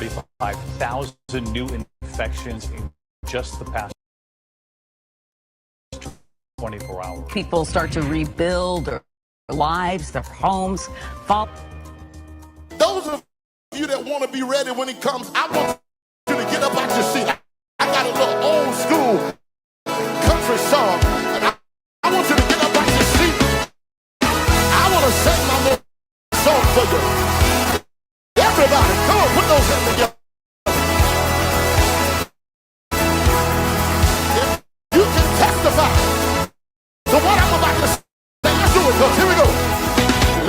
45,000 new infections in just the past 24 hours. People start to rebuild their lives, their homes. Those of you that want to be ready when it comes, I want you to get up out your seat. I got a little old school country song, and I want you to get up out your seat. I want to sing my little song for you. Everybody, come on, put those hands together. If you can testify to what I'm about to say, let's do it, folks. Here we go.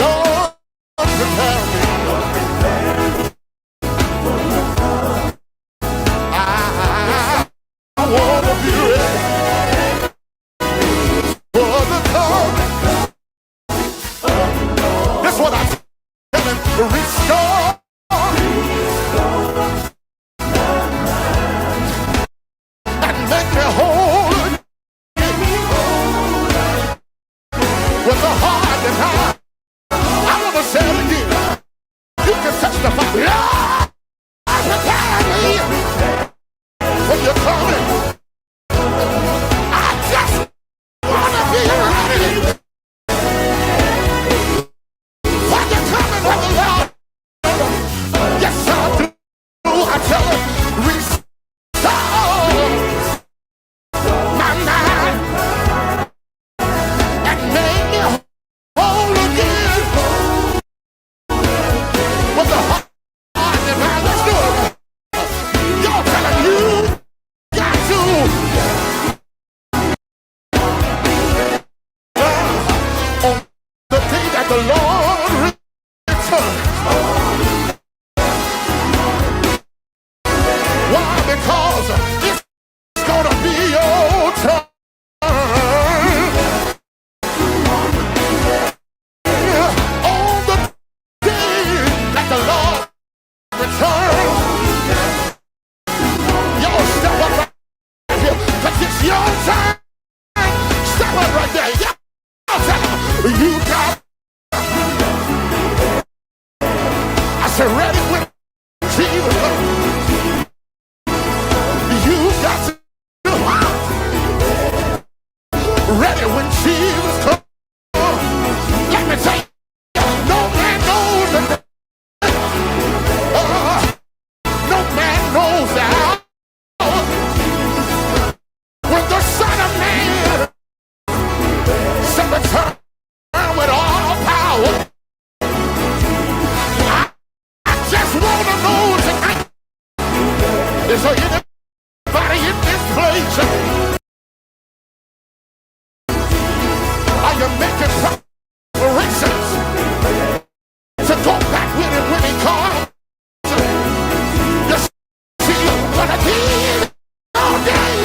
Lord, prepare me. I want to be ready for the coming. That's what I'm telling. Restore. And make me whole. With a heart and heart. I want to say it again. You can testify. Lord, prepare me when you're coming. I just want to be ready when you're coming, brother Lord. Yes, I do. I tell him, restore my mind and make me whole again with the heart and mind. Let's do it. Y'all telling you got to on the day that the Lord returns. Why? Because it's gonna be your turn. On the day that the Lord returns. Y'all step up right here, 'cause it's your turn. Step up right there. Y'all tell them, you got. I said, ready when Jesus comes. You got to. Ready when Jesus comes. Let me tell you, no man knows the day. No man knows the hour when the Son of Man shall return with all power. I just want to know tonight, is there anybody in this place? Are you making preparations to go back with him when he comes? You see what I did all day.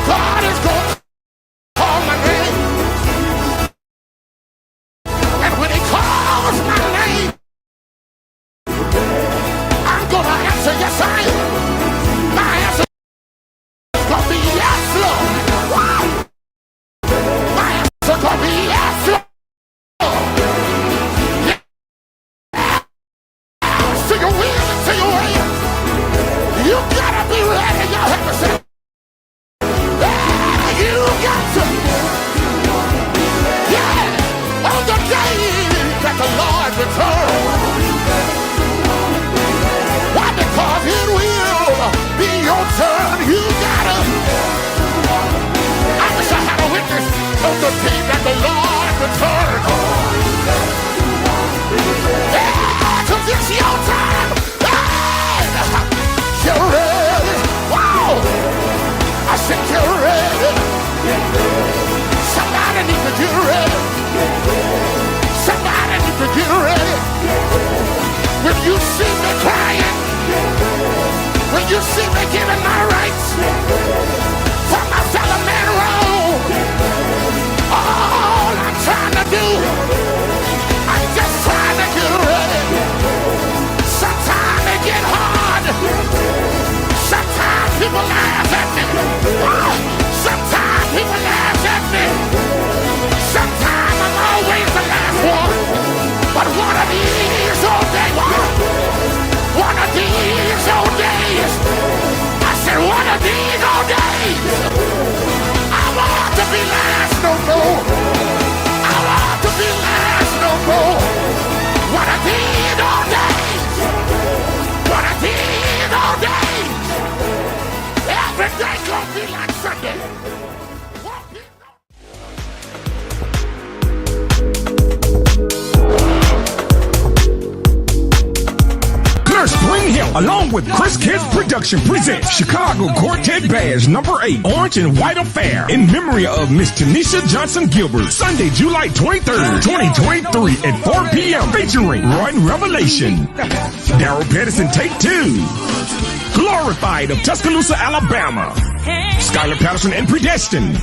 God is going to call my name. And when he calls my name, I'm going to answer yes, I am. My answer is going to be yes, Lord. Wow. My answer is going to be yes, Lord. To your will and to your way. You gotta be ready. Y'all have to say, yeah, you got to. Yeah, on the day that the Lord returns. Why? Because it will be your turn. You gotta. I wish I had a witness on the day that the Lord returns. Yeah, 'cause it's your time. Hey, get ready. Wow. I said get ready. Somebody needs to get ready. Somebody needs to get ready. When you see me crying, when you see me giving my rights for my fellow man wrong, all I'm trying to do, I'm just trying to get ready. Sometimes it get hard. Sometimes people laugh at me. Sometimes people laugh at me. Sometimes I'm always the last one. But one of these all day, along with Chris Kids Production, presents Chicago Quartet Bash number 8, Orange and White Affair, in memory of Miss Tanisha Johnson Gilbert. Sunday, July 23rd, 2023 at 4 p.m. featuring Roy and Revelation, Daryl Pedersen, Take 2, Glorified of Tuscaloosa, Alabama, Skylar Patterson and Predestined,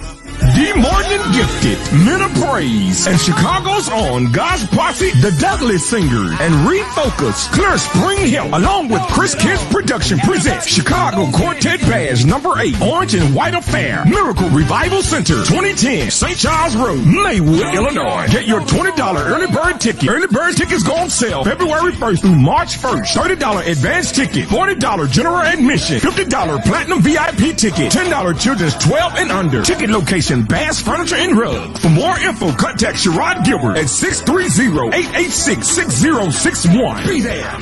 D. Morton and Gifted, Men of Praise, and Chicago's own God's Posse, the Douglas Singers, and Refocus, Clear Spring Hill, along with Chris Kids Production, presents Chicago Quartet Bash number 8, Orange and White Affair, Miracle Revival Center, 2010, St. Charles Road, Maywood, Illinois. Get your $20 early bird ticket. Early bird tickets go on sale February 1st through March 1st. $30 advance ticket, $40 general admission, $50 platinum VIP ticket, $10 children's 12 and under. Ticket location, Bass Furniture and Rugs. For more info, contact Sherrod Gilbert at 630-886-6061. Be there.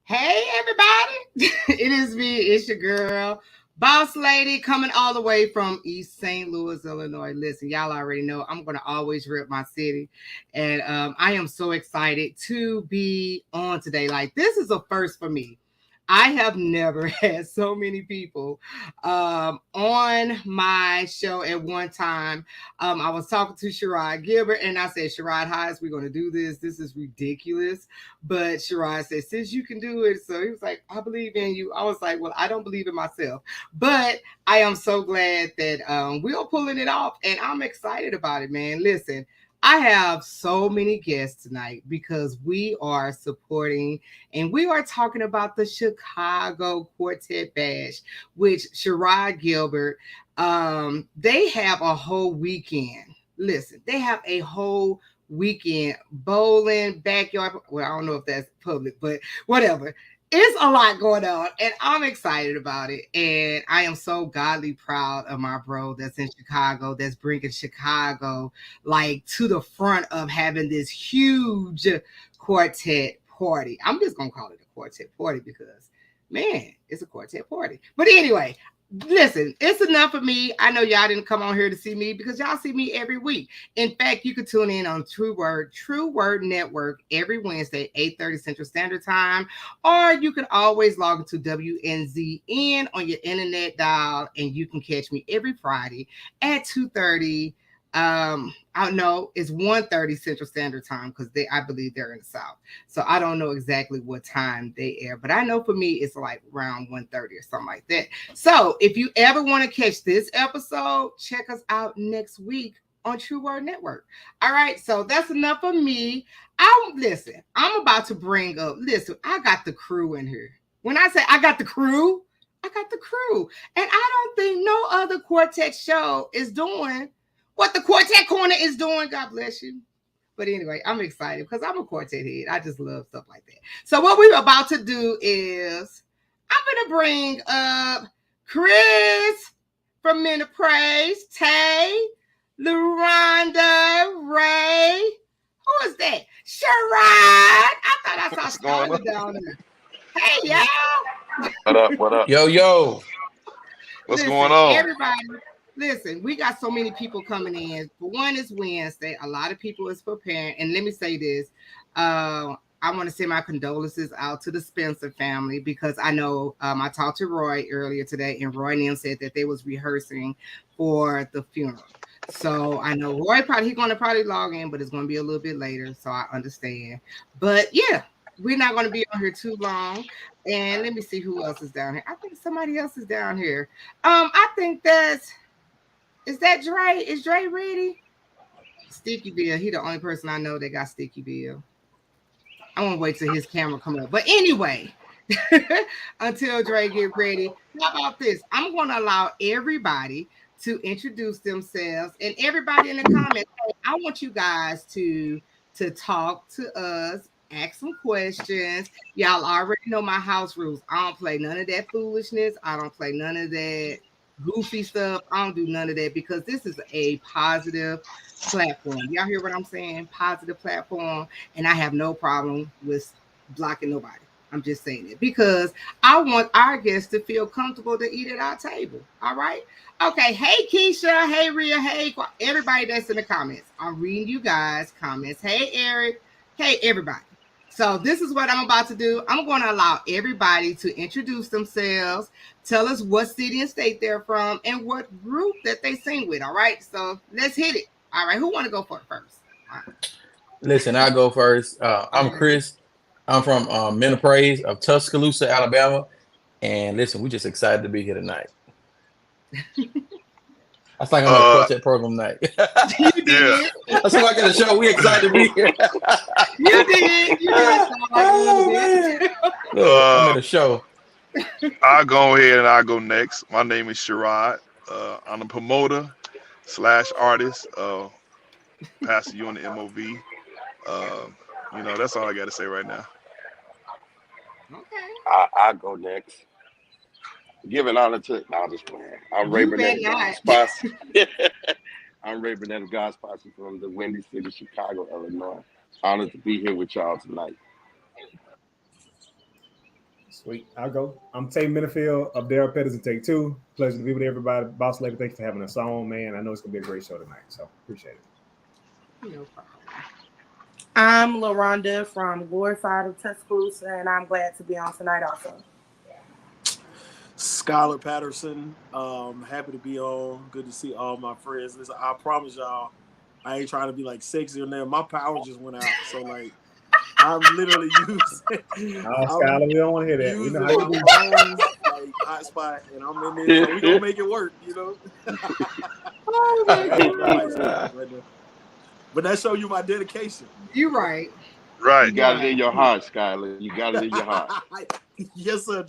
Hey, everybody. It is me. It's your girl, Boss Lady, coming all the way from East St. Louis, Illinois. Listen, y'all already know I'm going to always rep my city. And I am so excited to be on today. Like, this is a first for me. I have never had so many people on my show at one time. I was talking to Sherrod Gilbert, and I said, Sherrod, how is we going to do this? This is ridiculous. But Sherrod said, since you can do it. So he was like, I believe in you. I was like, well, I don't believe in myself. But I am so glad that we are pulling it off, and I'm excited about it, man. Listen, I have so many guests tonight because we are supporting and we are talking about the Chicago Quartet Bash, which Sherrod Gilbert, they have a whole weekend. Listen, they have a whole weekend bowling, backyard. Well, I don't know if that's public, but whatever. It's a lot going on, and I'm excited about it. And I am so godly proud of my bro that's in Chicago, that's bringing Chicago like to the front of having this huge quartet party. I'm just going to call it a quartet party because, man, it's a quartet party. But anyway, listen, it's enough of me. I know y'all didn't come on here to see me because y'all see me every week. In fact, you can tune in on True Word Network every Wednesday, 8:30 Central Standard Time, or you can always log into WNZN on your internet dial, and you can catch me every Friday at 2:30. I know it's 1:30 Central Standard Time because I believe they're in the South. So I don't know exactly what time they air, but I know for me it's like around 1:30 or something like that. So if you ever want to catch this episode, check us out next week on True Word Network. All right, so that's enough of me. I'm about to bring up, I got the crew in here. When I say I got the crew, I got the crew. And I don't think no other quartet show is doing what the Quartet Corner is doing. God bless you. But anyway, I'm excited because I'm a quartet head. I just love stuff like that. So what we're about to do is I'm going to bring up Chris from Men of Praise, Tay, LaRonda, Ray. Who is that? Sherrod. I thought I saw Scarlett down there. Hey, y'all. What up? Yo. What's going on? Everybody. Listen, we got so many people coming in. For one, it's Wednesday. A lot of people is preparing. And let me say this. I want to send my condolences out to the Spencer family because I know I talked to Roy earlier today, and Roy and them said that they was rehearsing for the funeral. So I know Roy he's going to probably log in, but it's going to be a little bit later. So I understand. But yeah, we're not going to be on here too long. And let me see who else is down here. I think somebody else is down here. I think is that Dre? Is Dre ready? Sticky Bill. He the only person I know that got Sticky Bill. I won't wait till his camera come up. But anyway, until Dre get ready, how about this? I'm going to allow everybody to introduce themselves, and everybody in the comments, hey, I want you guys to talk to us, ask some questions. Y'all already know my house rules. I don't play none of that foolishness. I don't play none of that goofy stuff. I don't do none of that because this is a positive platform. Y'all hear what I'm saying? Positive platform. And I have no problem with blocking nobody. I'm just saying it because I want our guests to feel comfortable to eat at our table. All right. Okay. Hey, Keisha. Hey, Rhea. Hey, everybody that's in the comments. I'm reading you guys' comments. Hey, Eric. Hey, everybody. So this is what I'm about to do. I'm going to allow everybody to introduce themselves, tell us what city and state they're from, and what group that they sing with. All right. So let's hit it. All right. Who want to go for it first? All right. Listen, I'll go first. I'm Chris. I'm from Men of Praise of Tuscaloosa, Alabama. And listen, we're just excited to be here tonight. I think I'm at a Quartet program night. You did. That's why I got a show. We excited to be here. You did. You did sound like a little bit. I'm at a show. I'll go ahead and I'll go next. My name is Sherrod. I'm a promoter / artist. Pastor you on the MOV. That's all I got to say right now. Okay. I go next. Giving honor to, no, I'm just playing. I'm Ray Burnett of God's Posse. I'm Ray Burnett of God's Posse from the Windy City, Chicago, Illinois. Honored to be here with y'all tonight. Sweet. I'll go. I'm Tay Minifield of Daryl Pettis and Take Two. Pleasure to be with everybody. Boss Lady, thank you for having us on, man. I know it's going to be a great show tonight, so appreciate it. No problem. I'm LaRonda from Glorified of Tuscaloosa, and I'm glad to be on tonight also. Skylar Patterson, happy to be on. Good to see all my friends. Listen, I promise y'all, I ain't trying to be like sexy or nothing. My power just went out, so like I'm literally using. Skylar, we don't want to hear that. We know how you do. Like hotspot, and I'm in there. So we gonna make it work, you know. Oh my God. But that show you my dedication. You're right. Right. You got it in your heart, Skylar. You got it in your heart. Yes, sir.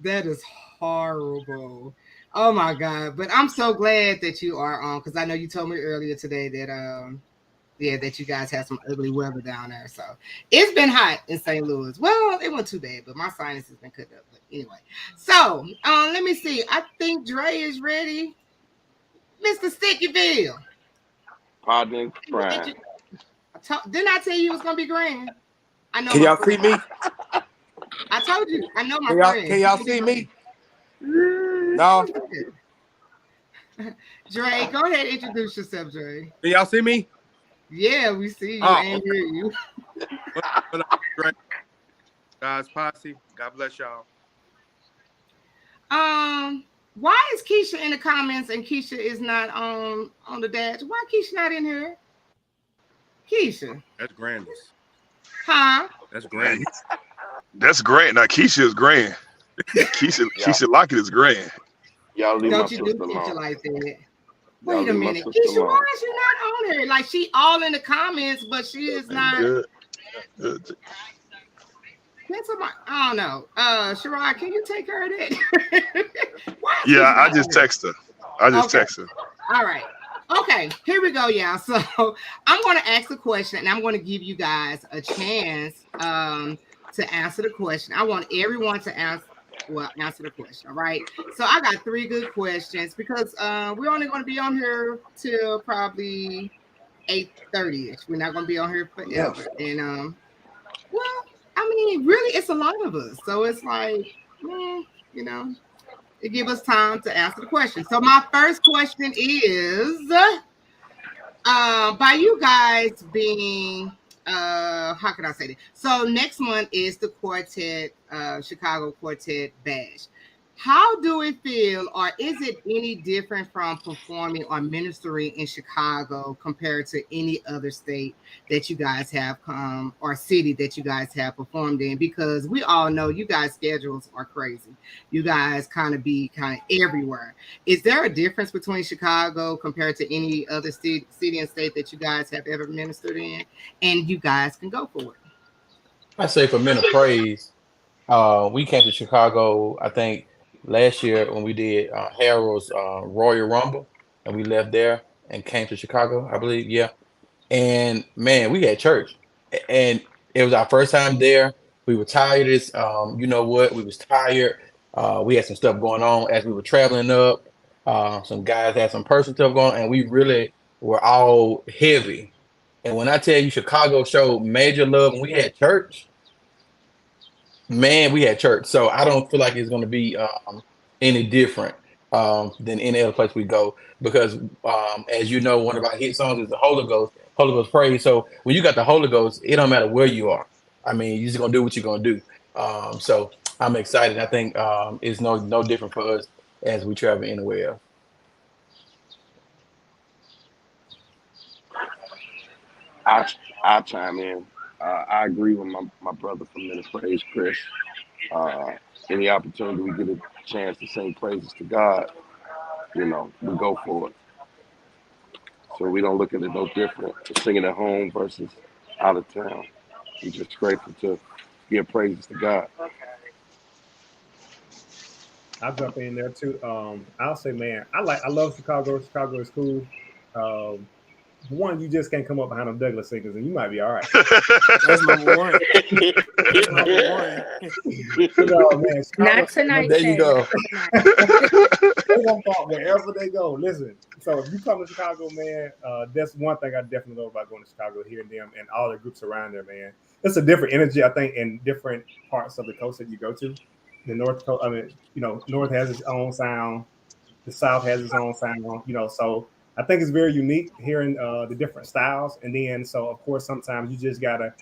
That is horrible. Oh my God. But I'm so glad that you are on, because I know you told me earlier today that that you guys had some ugly weather down there. So it's been hot in St. Louis. Well, it wasn't too bad, but my sinus has been cut up. But anyway. So let me see. I think Dre is ready. Mr. Stickyville. Pardon, Brian. Didn't I tell you it was gonna be grand? I know. Can y'all see me? I told you. I know my friend. Can y'all see me? No. Dre, go ahead and introduce yourself, Dre. Can y'all see me? Yeah, we see you and hear you. God's Posse. God bless y'all. Why is Keisha in the comments and Keisha is not on the dash? Why Keisha not in here? Keisha. That's Grandis. Huh? That's grand. That's grand. Now Keisha is grand. Keisha Lockett is grand. Y'all leave Don't my you do sister Keisha alone. like that? Y'all Wait a leave my minute. sister Keisha, alone. why is she not on here? Like she all in the comments, but she is not. Good. I don't know. Sherrod, can you take her of that? Yeah, I just text her. Text her. All right. Okay, here we go, y'all. So I'm going to ask a question, and I'm going to give you guys a chance to answer the question. I want everyone to answer the question. All right. So I got 3 good questions because we're only going to be on here till probably 8:30ish. We're not going to be on here forever. And well, I mean, really, it's a lot of us. So it's like, it gives us time to answer the question. So my first question is, by you guys being, how can I say that? So next month is the Quartet, Chicago Quartet Bash. How do it feel, or is it any different from performing or ministering in Chicago compared to any other state that you guys have or city that you guys have performed in? Because we all know you guys' schedules are crazy. You guys kind of everywhere. Is there a difference between Chicago compared to any other city and state that you guys have ever ministered in? And you guys can go for it. I say for Men of Praise, we came to Chicago, I think, last year when we did Harold's Royal Rumble, and we left there and came to Chicago, I believe. Yeah. And man, we had church, and it was our first time there. We were tired. You know what? We was tired. We had some stuff going on as we were traveling up. Some guys had some personal stuff going on, and we really were all heavy. And when I tell you Chicago showed major love and we had church, man, we had church. So I don't feel like it's going to be any different than any other place we go. Because as you know, one of our hit songs is the Holy Ghost Praise. So when you got the Holy Ghost, it don't matter where you are. I mean, you're just gonna do what you're gonna do. So I'm excited. I think it's no different for us as we travel anywhere else. I chime in. I agree with my brother from Minute Praise, Chris. Uh, any opportunity we get a chance to sing praises to God, we go for it. So we don't look at it no different. Singing at home versus out of town. We're just grateful to give praises to God. I'll jump in there too. I'll say, man, I love Chicago. Chicago is cool. One, you just can't come up behind them Douglas singers, and you might be all right. That's number one. That's number one. Man, Chicago, Not tonight, There you Shay. go. Not tonight. they gonna fall wherever they go. Listen, so if you come to Chicago, man, that's one thing I definitely love about going to Chicago, hearing them and all the groups around there, man. It's a different energy, I think, in different parts of the coast that you go to. The North Coast, North has its own sound. The South has its own sound, so I think it's very unique hearing the different styles. And then, so of course, sometimes you just gotta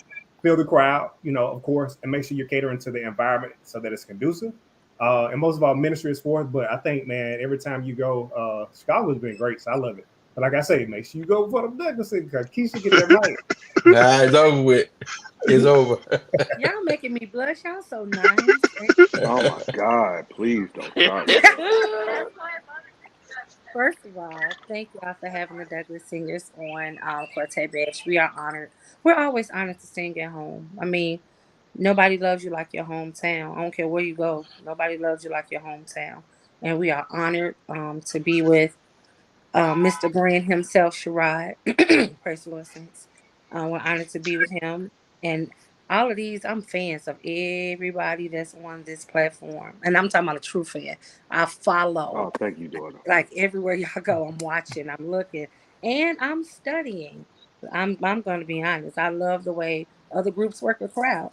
feel the crowd, of course, and make sure you're catering to the environment so that it's conducive. And most of all, ministry is for it. But I think, man, every time you go, Chicago's been great, so I love it. But like I say, make sure you go for the Douglas because Keisha get that mic. Nah, it's over with. It's over. Y'all making me blush. Y'all so nice. Oh my God! Please don't start. First of all, thank y'all for having the Douglas Singers on Quartet Bash. We are honored. We're always honored to sing at home. I mean, nobody loves you like your hometown. I don't care where you go. Nobody loves you like your hometown. And we are honored to be with Mr. Grant himself, Sherrod. Praise the Lord, saints. We're honored to be with him. And all of these, I'm fans of everybody that's on this platform. And I'm talking about a true fan. I follow. Oh, thank you, daughter. Like everywhere y'all go, I'm watching, I'm looking, and I'm studying. I'm going to be honest. I love the way other groups work a crowd.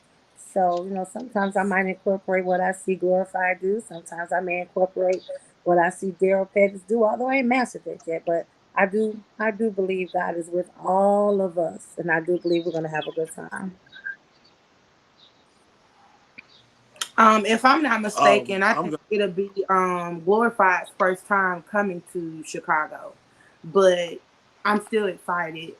So sometimes I might incorporate what I see Glorified do. Sometimes I may incorporate what I see Daryl Pettis do. Although I ain't mastered that yet, but I do believe God is with all of us, and I do believe we're going to have a good time. If I'm not mistaken, I I'm think it'll be Glorified's first time coming to Chicago, but I'm still excited.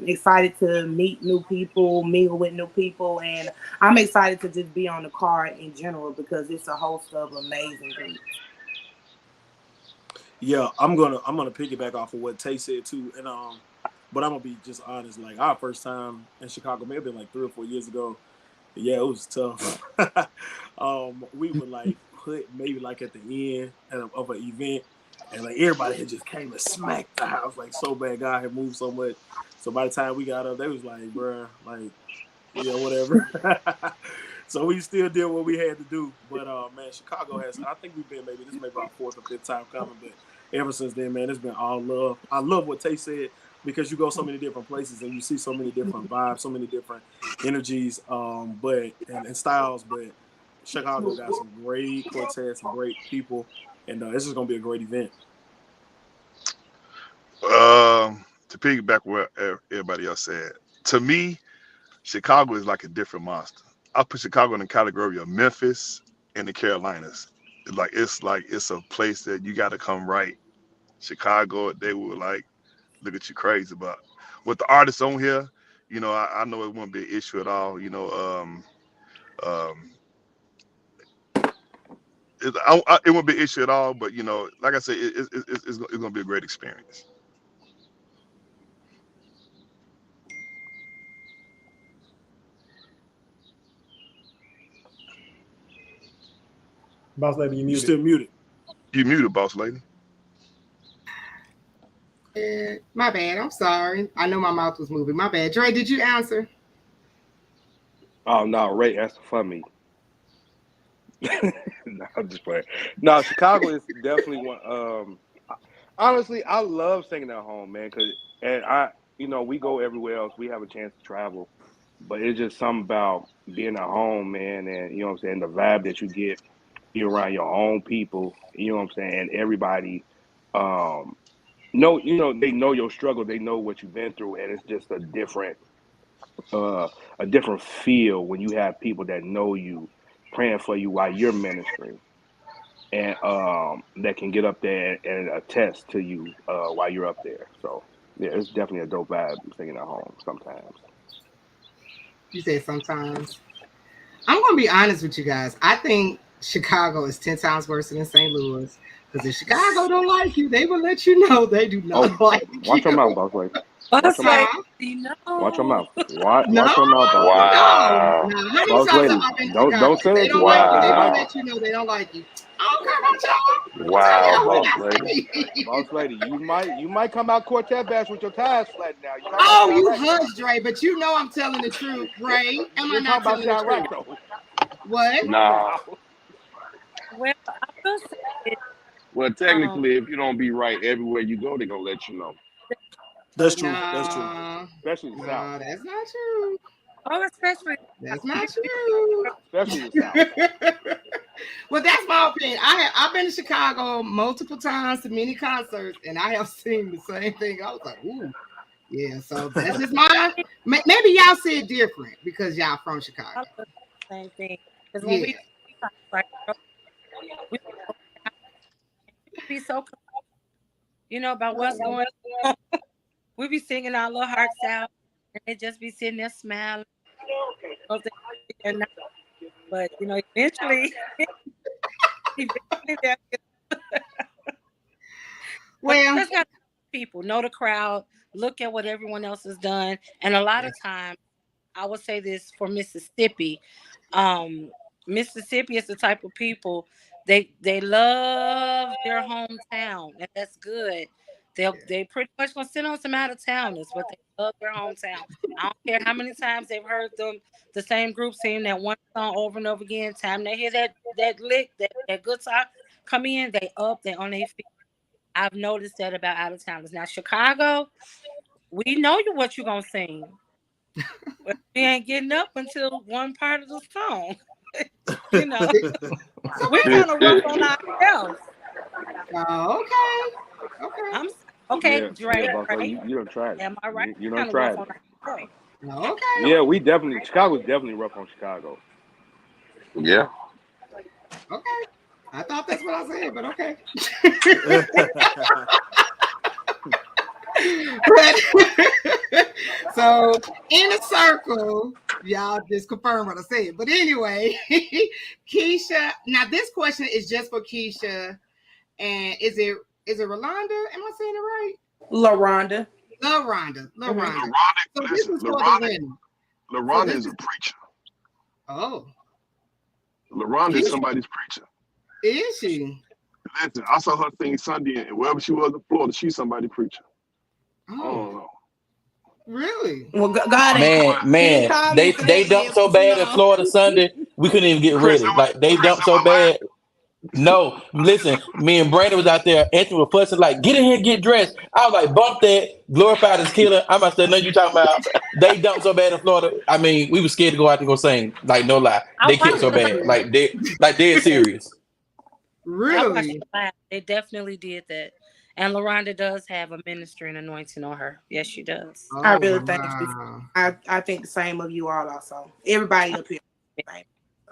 Excited to meet new people, mingle with new people, and I'm excited to just be on the card in general because it's a host of amazing groups. Yeah, I'm gonna piggyback off of what Tay said too, and but I'm gonna be just honest. Like our first time in Chicago may have been like 3 or 4 years ago. Yeah, it was tough. We would like put maybe like at the end of an event, and like everybody had just came and smacked the house like so bad. God had moved so much. So by the time we got up, they was like, "Bruh, like, yeah, whatever." So we still did what we had to do. But man, Chicago has. I think we've been this may be our 4th or 5th time coming, but ever since then, man, it's been all love. I love what Tay said because you go so many different places and you see so many different vibes, so many different energies, and styles. But Chicago got some great quartets, some great people, and it's just gonna be a great event. To piggyback what everybody else said, to me, Chicago is like a different monster. I put Chicago in the category of Memphis and the Carolinas. It's a place that you got to come right. Chicago, they will like look at you crazy about. With the artists on here, I know it won't be an issue at all. Um, it won't be an issue at all. But like I said, it's going to be a great experience. Boss lady, you You muted. still muted. You muted, boss lady. My bad. I'm sorry. I know my mouth was moving. My bad. Dre, did you answer? Oh no, Ray, that's for me. No, I'm just playing. No, Chicago is definitely one. Honestly, I love singing at home, man. We go everywhere else. We have a chance to travel, but it's just something about being at home, man. And you know what I'm saying, the vibe that you get, you're around your own people. You know what I'm saying, and everybody, um, they know your struggle. They know what you've been through, and it's just a different a different feel when you have people that know you praying for you while you're ministering, and that can get up there and attest to you while you're up there. So yeah, it's definitely a dope vibe singing at home sometimes. You say sometimes. I'm gonna be honest with you guys. I think Chicago is 10 times worse than St. Louis. Because if Chicago don't like you, they will let you know they do not Oh, like watch your you. mouth, boss lady. Watch Boss your mouth. lady, Watch your no. mouth. Watch No, your mouth, boss lady. no, Wow. no. How many Boss times have lady, I been to don't Chicago? say If they it too don't loud like you, because they it will might. let you know they don't like you. I don't care about y'all. Wow, Tell y'all boss what I lady. say. Boss lady, you might come out Quartet bash with your tires flat now. You might not Oh, sound you right now. hush, Dre, but you know I'm telling the truth, Ray. Am You I ain't talking not about telling the sound right truth? though. What? Nah. Well, I will say this. Well, Um, technically, if you don't be right everywhere you go, they're gonna let you know. That's true. That's true. No, Especially the South. no, that's not true. oh, especially That's not true. Especially the South. Well, that's my opinion. I've been to Chicago multiple times to many concerts, and I have seen the same thing. I was like, ooh, yeah. So that's just my. Maybe y'all see it different because y'all from I Chicago. love the same thing. Because when Yeah. we like we be so about what's going on. We be singing our little hearts out, and they just be sitting there smiling. Know if they- or not. But eventually, eventually they'll get. But you Well, just got people know the crowd, look at what everyone else has done, and a lot of times, I would say this for Mississippi. Um, Mississippi is the type of people they love their hometown, and that's good. They pretty much gonna sit on some out of towners, but they love their hometown. I don't care how many times they've heard the same group sing that one song over and over again. Time they hear that lick, that guitar come in, they on their feet. I've noticed that about out of towners. Now Chicago, we know what you're gonna sing. But we ain't getting up until one part of the song. you know, we kind of rough on ourselves. oh, okay. Okay. I'm okay, Yeah, Dre, boss lady, right? you done tried it. Am I right? You done Kind of rough tried on it. ourselves. Okay. Yeah, Chicago's definitely rough on Chicago. Yeah. Okay. I thought that's what I said, but okay. So in a circle, y'all just confirm what I said. But anyway, Keisha. Now this question is just for Keisha. And is it Rolanda? Am I saying it right? LaRonda. LaRonda. Mm-hmm. So this is for the women. So LaRonda this is a is preacher. oh. LaRonda is Is somebody's preacher. she? Listen, I saw her sing Sunday, and wherever she was in Florida, she's somebody's preacher. I Oh, don't know. really? Well, God ain't Man, he ain't called me they for that dumped yet, so but bad in Florida Sunday, we couldn't even get Chris, ready. Like they Chris, dumped it so was bad. bad. No, listen, me and Brandon was out there. Anthony was fussing like, "Get in here, get dressed." I was like, "Bump that, glorified as killer." I must have known you talking about. They dumped so bad in Florida. I mean, we were scared to go out and go sing. Like no lie, I they kicked watched so the bad. live. Like dead serious. I watched Really? the live. They definitely did that. And LaRonda does have a ministry and anointing on her. Yes, she does. I Oh really think wow. I think the same of you all also. Everybody up here.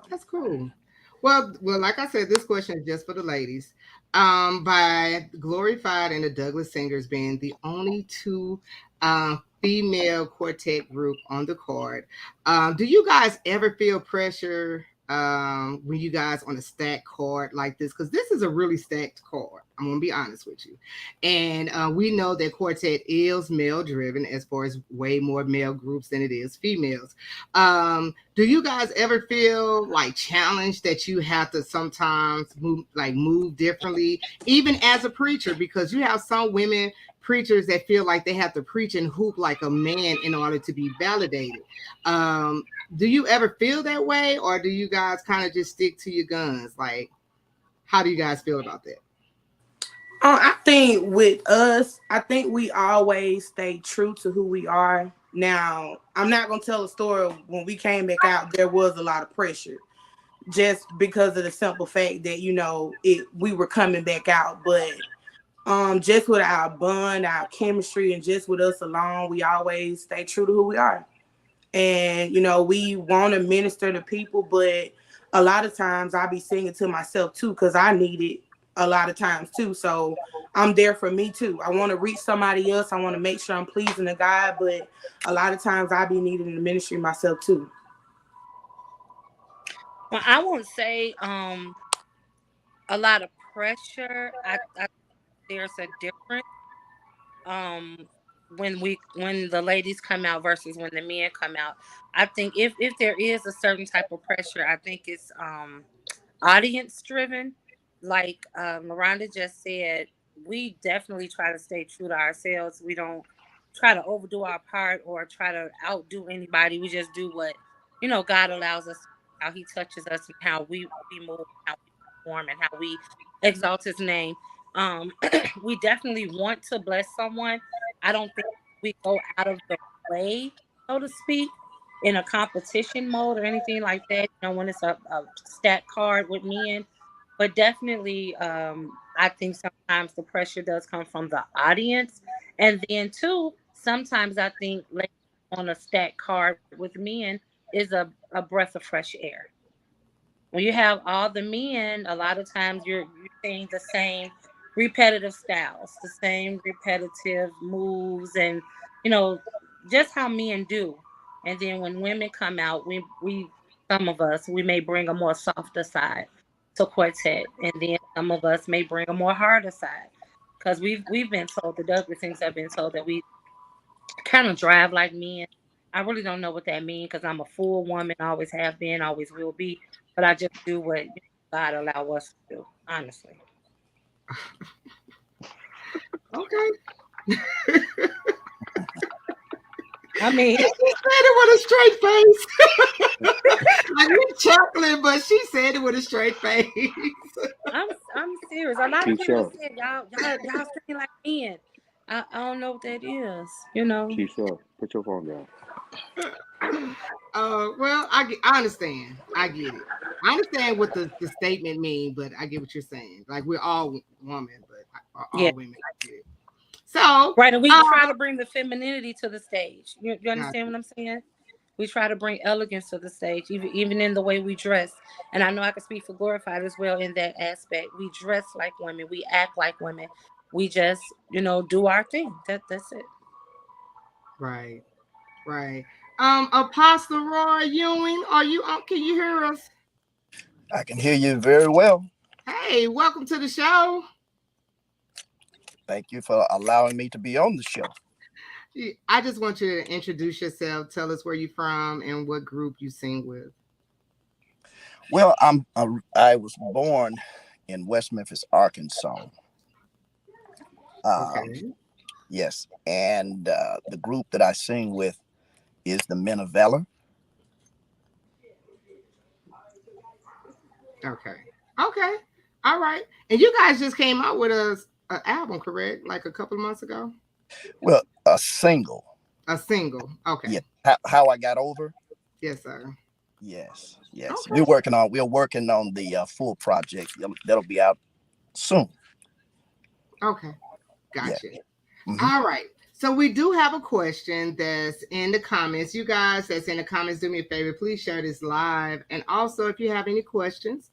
That's cool. Well, like I said, this question is just for the ladies. By Glorified and the Douglas Singers being the only two female quartet group on the card. Do you guys ever feel pressure when you guys on a stacked card like this? Because this is a really stacked card. I'm gonna be honest with you. And we know that quartet is male driven as far as way more male groups than it is females. Do you guys ever feel like challenged that you have to sometimes move differently, even as a preacher? Because you have some women preachers that feel like they have to preach and hoop like a man in order to be validated. Do you ever feel that way, or do you guys kind of just stick to your guns? Like, how do you guys feel about that? I think with us, I think we always stay true to who we are. Now, I'm not gonna tell a story. When we came back out, there was a lot of pressure, just because of the simple fact that we were coming back out. But just with our bond, our chemistry, and just with us alone, we always stay true to who we are. and we want to minister to people, but a lot of times I be singing to myself too, because I need it a lot of times too. So I'm there for me too. I want to reach somebody else. I want to make sure I'm pleasing to God, but a lot of times I be needing the ministry myself too. Well, I won't say a lot of pressure. I there's a difference um when the ladies come out versus when the men come out. I think if there is a certain type of pressure, I think it's audience driven. Like Miranda just said, we definitely try to stay true to ourselves. We don't try to overdo our part or try to outdo anybody. We just do what God allows us, how He touches us, and how we move, how we perform, and how we exalt His name. We definitely want to bless someone. I don't think we go out of the way, so to speak, in a competition mode or anything like that. When it's a stat card with men, but definitely, I think sometimes the pressure does come from the audience, and then too, sometimes I think like on a stat card with men is a breath of fresh air. When you have all the men, a lot of times you're seeing the same repetitive styles, the same repetitive moves, and you know just how men do. And then when women come out, we some of us we may bring a more softer side to Quartet, and then some of us may bring a more harder side because we've been told the Douglas things have been told that we kind of drive like men. I really don't know what that means because I'm a full woman, always have been, always will be. But I just do what God allow us to do, honestly. Okay. I mean, she said it with a straight face. Like you chuckling, but she said it with a straight face. I'm serious. A lot of Keisha, people said y'all sing like men. I don't know what that is. Keisha, put your phone down. Well, I understand. I get it. I understand what the statement means, but I get what you're saying. Like we're all women, but all Yeah. women. I get it. So right, and we try to bring the femininity to the stage. You understand what I'm saying? We try to bring elegance to the stage, even in the way we dress. And I know I can speak for Glorified as well in that aspect. We dress like women. We act like women. We just, do our thing. That's it. Right. Right. Apostle Roy Ewing, are you on? Can you hear us? I can hear you very well. Hey, welcome to the show. Thank you for allowing me to be on the show. I just want you to introduce yourself. Tell us where you're from and what group you sing with. Well, I was born in West Memphis, Arkansas. Okay. Yes, and the group that I sing with is the Men of Valor. Okay. Okay. All right. And you guys just came out with an album, correct? Like a couple of months ago? Well, a single. A single. Okay. Yeah. How I Got Over. Yes, sir. Yes. Yes. Okay. We're working on the full project. That'll be out soon. Okay. Gotcha. Yeah. Mm-hmm. All right. So we do have a question that's in the comments. You guys that's in the comments, do me a favor. Please share this live. And also, if you have any questions,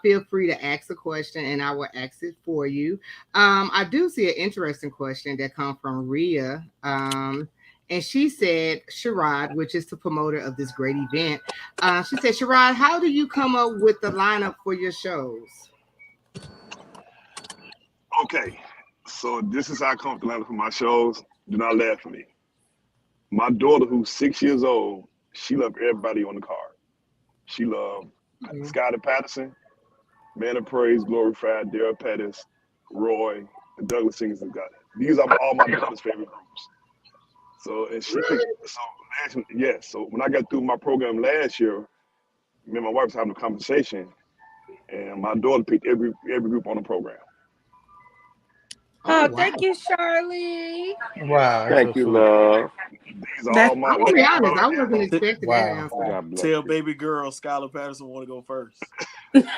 feel free to ask a question and I will ask it for you. I do see an interesting question that comes from Rhea. And she said, Sherrod, which is the promoter of this great event. She said, Sherrod, how do you come up with the lineup for your shows? Okay. So this is how I come up with the lineup for my shows. Do not laugh at me. My daughter, who's 6 years old, she loved everybody on the card. She loved Scotty Patterson, Man of Praise, Glorified, Daryl Pettis, Roy, the Douglas Singers and God. These are all my daughter's favorite groups. So and she picked so when I got through my program last year, me and my wife was having a conversation, and my daughter picked every group on the program. Oh, thank you, Charlie. Wow. Thank you, love. These are all my. I'm gonna be honest, I wasn't expecting that answer. Tell baby girl Skylar Patterson want to go first. That's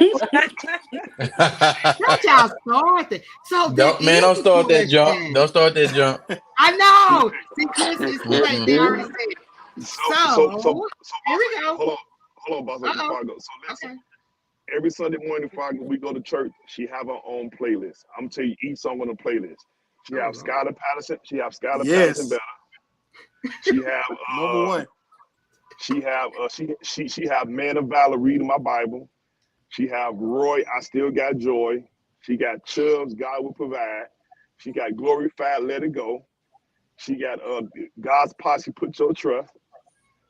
y'all started. So don't start that jump. Don't start that jump. I know. See, Chris, it's too late. They already said it. So here we go. Hold on, boss lady, before I go. So listen, every Sunday morning before we go to church, she have her own playlist. I'm tell you each song on the playlist. She have Skylar Patterson. She have Skylar Patterson better. She have number one. She have Man of Valor reading my Bible. She have Roy, I Still Got Joy. She got Chubbs, God Will Provide. She got Glorified, Let It Go. She got God's Posse, Put Your Trust.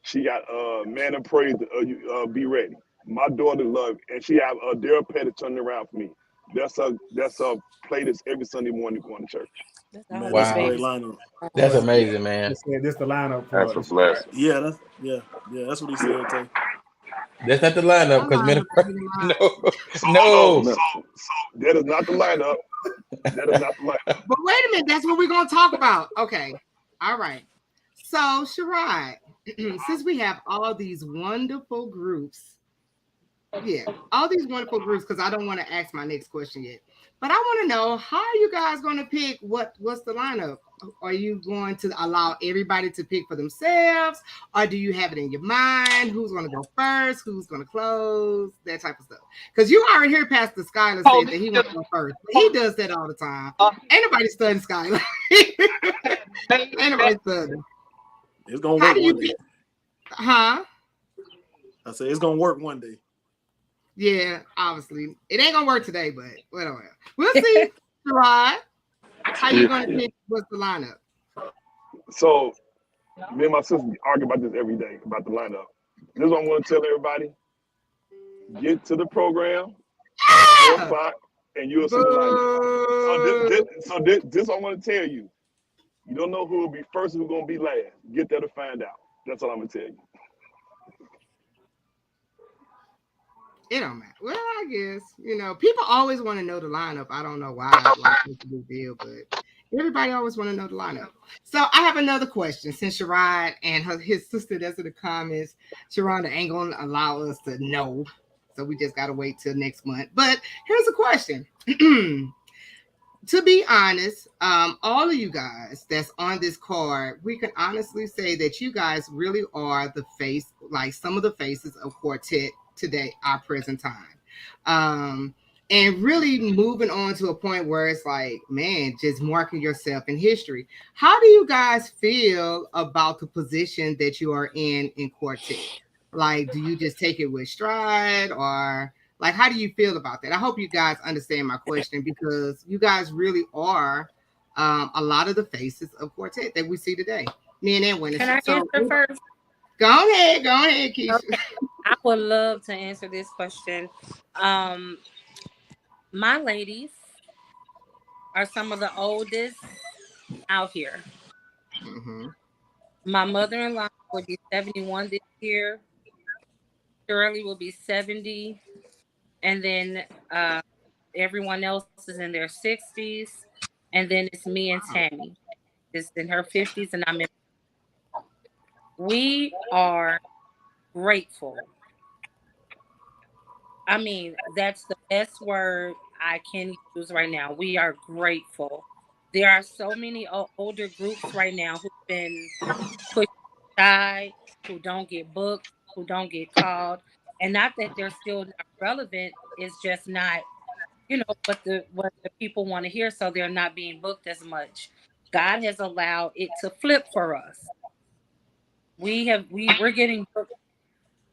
She got Man of Praise, Be Ready. My daughter love, and she have Daryl Petty turning around for me. That's a playlist every Sunday morning going to church. Man, that's a great lineup. That's amazing, man. This the lineup. That's a blessing. Yeah, that's what he said, Tay. That's not the lineup because men. No. So that is not the lineup. That is not the lineup. But wait a minute, that's what we're gonna talk about. Okay, all right. So Sherrod, since we have all these wonderful groups, because I don't want to ask my next question yet. But I want to know, how are you guys going to pick what's the lineup? Are you going to allow everybody to pick for themselves, or do you have it in your mind? Who's going to go first? Who's going to close? That type of stuff. Because you already heard Pastor Skylar said that he wants to go first. He does that all the time. Ain't nobody studying Skylar. Ain't nobody studying. It's gonna work one day. Huh? I said it's gonna work one day. Yeah, obviously. It ain't gonna work today, but whatever. We'll see. Rod, how you gonna pick what's the lineup? So me and my sister argue about this every day about the lineup. This is what I'm gonna tell everybody. Get to the program, 4 o'clock, and you'll see the lineup. So this I'm gonna tell you. You don't know who will be first and who's gonna be last. Get there to find out. That's all I'm gonna tell you. It don't matter. Well, I guess, people always want to know the lineup. I don't know why it's a big deal, but everybody always want to know the lineup. So I have another question. Since Sherrod and his sister does in the comments, Sharonda ain't gonna allow us to know. So we just gotta wait till next month. But here's a question. To be honest, all of you guys that's on this card, we can honestly say that you guys really are the face, like some of the faces of Quartet today, our present time. And really moving on to a point where it's like, man, just marking yourself in history. How do you guys feel about the position that you are in Quartet? Like, do you just take it with stride, or like, how do you feel about that? I hope you guys understand my question, because you guys really are a lot of the faces of Quartet that we see today. Me and Edwin. Can I answer first? Go ahead, Keisha. Okay. I would love to answer this question. My ladies are some of the oldest out here. Mm-hmm. My mother-in-law will be 71 this year. Shirley will be 70. And then everyone else is in their 60s. And then it's me and Tammy. It's in her 50s, and I'm in. We are grateful. I mean, that's the best word I can use right now. We are grateful. There are so many older groups right now who've been pushed aside, who don't get booked, who don't get called. And not that they're still not relevant, it's just not, what the people want to hear, so they're not being booked as much. God has allowed it to flip for us. We're getting booked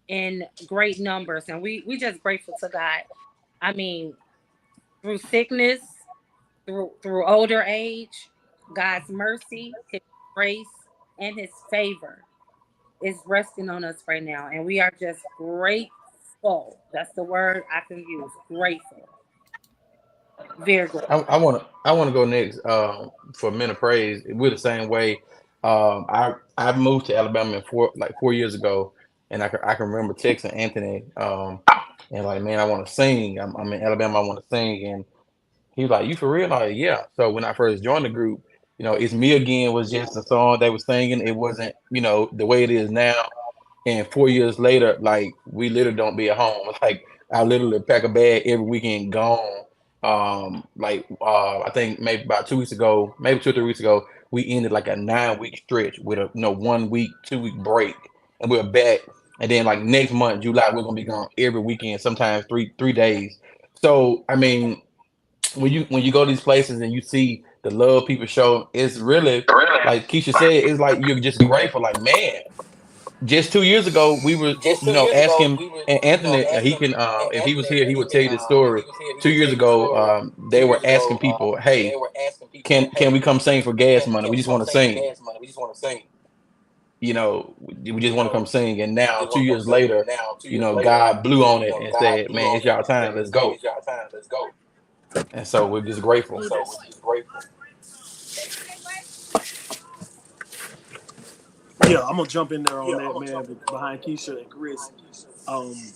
in great numbers, and we just grateful to God. I mean, through sickness, through older age, God's mercy, His grace, and His favor is resting on us right now, and we are just grateful. That's the word I can use. Grateful. Very grateful. I want to go next for Men of Praise. We're the same way. I moved to Alabama 4 years ago, and I can remember texting Anthony and like, man, I want to sing. I'm in Alabama. I want to sing, and he was like, "You for real?" Like, yeah. So when I first joined the group, "It's Me Again" was just a song they were singing. It wasn't, the way it is now. And 4 years later, like, we literally don't be at home. Like, I literally pack a bag every weekend, gone. I think maybe about 2 weeks ago, maybe 2 or 3 weeks ago, we ended like a 9 week stretch with a 1 week, 2 week break, and we're back. And then like next month, July, we're gonna be gone every weekend, sometimes three days. So I mean, when you go to these places and you see the love people show, it's really like Keisha said, it's like you're just grateful. Like, man, just 2 years ago, we were, asking, and Anthony, he can, if he was here, he would tell you the story. 2 years ago, they were asking people, "Hey, can we come sing for gas money? We just want to sing. We just want to come sing." And now, 2 years later, God blew on it and said, "Man, it's y'all time. Let's go." And so we're just grateful. Yeah, I'm gonna jump in there on that, man. Behind Keisha and Chris,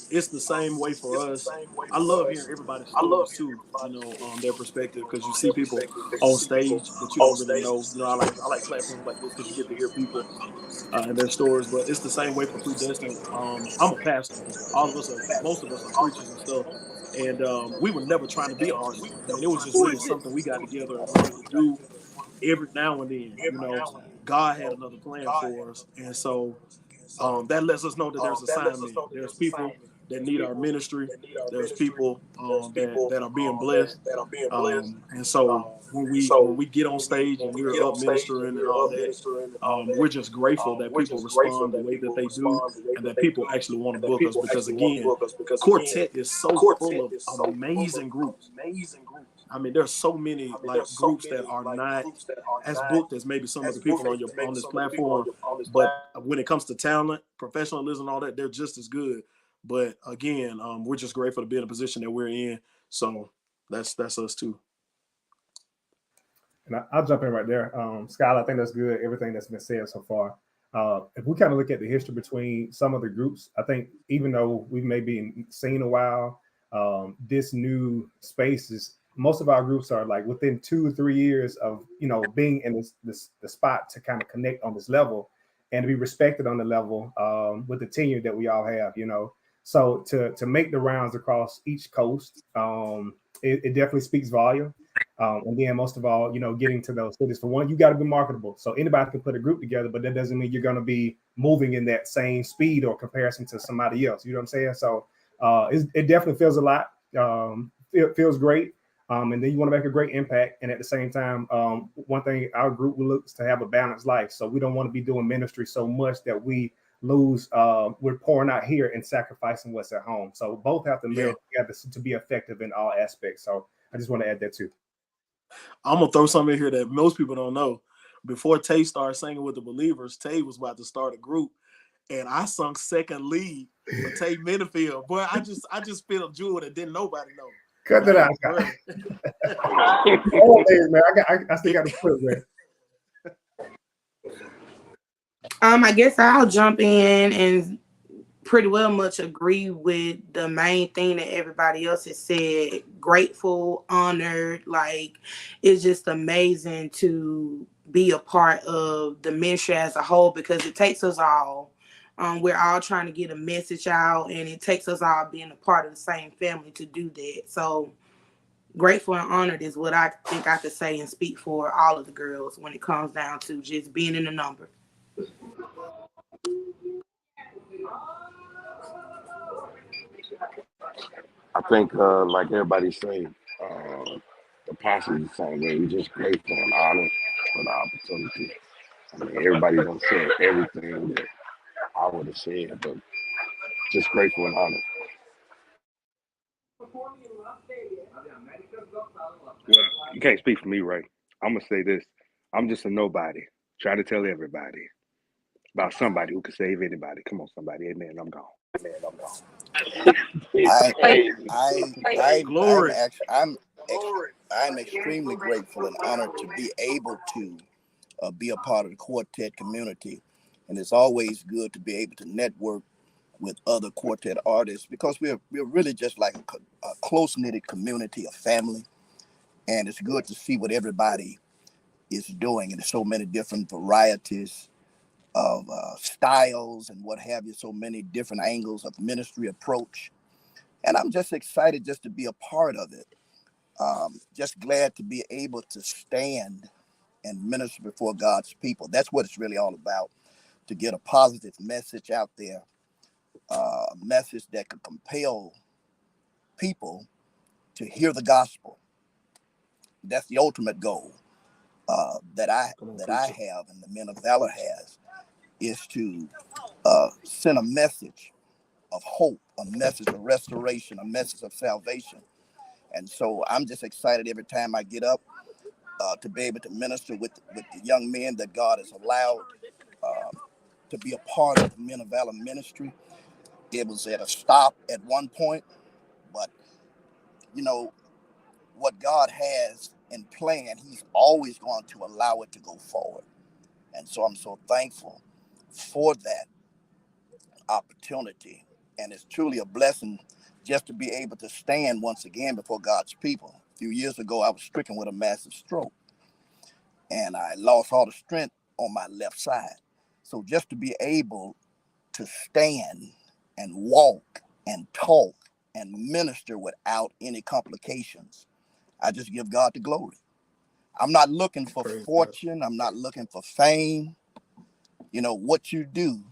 it's the same way for us. I love hearing everybody's stories too. Their perspective, because you see people on stage that you don't really know. I like platforms like this because you get to hear people and their stories. But it's the same way for Predestined. I'm a pastor. Most of us are preachers and stuff. And we were never trying to be an artist. I mean, it was just really something we got together and wanted to do every now and then. God had another plan for us, and so that lets us know that there's assignment. There's people that need our ministry. There's people that are being blessed. And so when we get on stage and we're up ministering and all that, we're just grateful that people respond the way that they do, and that people actually want to book us. Because again, Quartet is so full of amazing groups. I mean, there's so many like groups that are not as booked as maybe some of the people on this platform, but when it comes to talent, professionalism, all that, they're just as good. But again, we're just grateful to be in a position that we're in. So that's us too. And I'll jump in right there. Skylar, I think that's good, everything that's been said so far. If we kind of look at the history between some of the groups, I think even though we may be seen a while, this new space is, most of our groups are like within 2 or 3 years of being in the spot to kind of connect on this level and to be respected on the level with the tenure that we all have. So to make the rounds across each coast, it definitely speaks volume. And then most of all, getting to those cities. For one, you got to be marketable. So anybody can put a group together, but that doesn't mean you're going to be moving in that same speed or comparison to somebody else. You know what I'm saying? So it definitely feels a lot. It feels great. And then you want to make a great impact. And at the same time, one thing our group looks to have a balanced life. So we don't want to be doing ministry so much that we lose. We're pouring out here and sacrificing what's at home. So both have to marry together to be effective in all aspects. So I just want to add that too. I'm gonna throw something in here that most people don't know. Before Tay started singing with the Believers, Tay was about to start a group, and I sung second lead for Tay Minifield. Boy, I just feel a jewel that didn't nobody know. Cut that out. Oh, man, I still got to put it there. I guess I'll jump in and pretty well much agree with the main thing that everybody else has said. Grateful, honored, like it's just amazing to be a part of the ministry as a whole, because it takes us all. We're all trying to get a message out, and it takes us all being a part of the same family to do that. So grateful and honored is what I think I could say and speak for all of the girls when it comes down to just being in the number. I think, like everybody say, the passion is the same way. We're just grateful and honored for the opportunity. I mean, everybody don't say everything that I would have said, but just grateful and honored. Well, you can't speak for me, Ray. I'm gonna say this. I'm just a nobody. Try to tell everybody about somebody who could save anybody. Come on, somebody. Amen. I'm gone. I'm extremely grateful and honored to be able to be a part of the Quartet community, and it's always good to be able to network with other Quartet artists, because we're really just like a close-knit community, a family, and it's good to see what everybody is doing, and there's so many different varieties of styles and what have you, so many different angles of ministry approach. And I'm just excited just to be a part of it. Just glad to be able to stand and minister before God's people. That's what it's really all about, to get a positive message out there, a message that could compel people to hear the gospel. That's the ultimate goal that I have and the Men of Valor has, is to send a message of hope, a message of restoration, a message of salvation. And so I'm just excited every time I get up to be able to minister with the young men that God has allowed to be a part of the Men of Valor ministry. It was at a stop at one point, but you know, what God has in plan, He's always going to allow it to go forward. And so I'm so thankful for that opportunity. And it's truly a blessing just to be able to stand once again before God's people. A few years ago, I was stricken with a massive stroke and I lost all the strength on my left side. So just to be able to stand and walk and talk and minister without any complications, I just give God the glory. I'm not looking for fortune. I'm not looking for fame. You know, what you do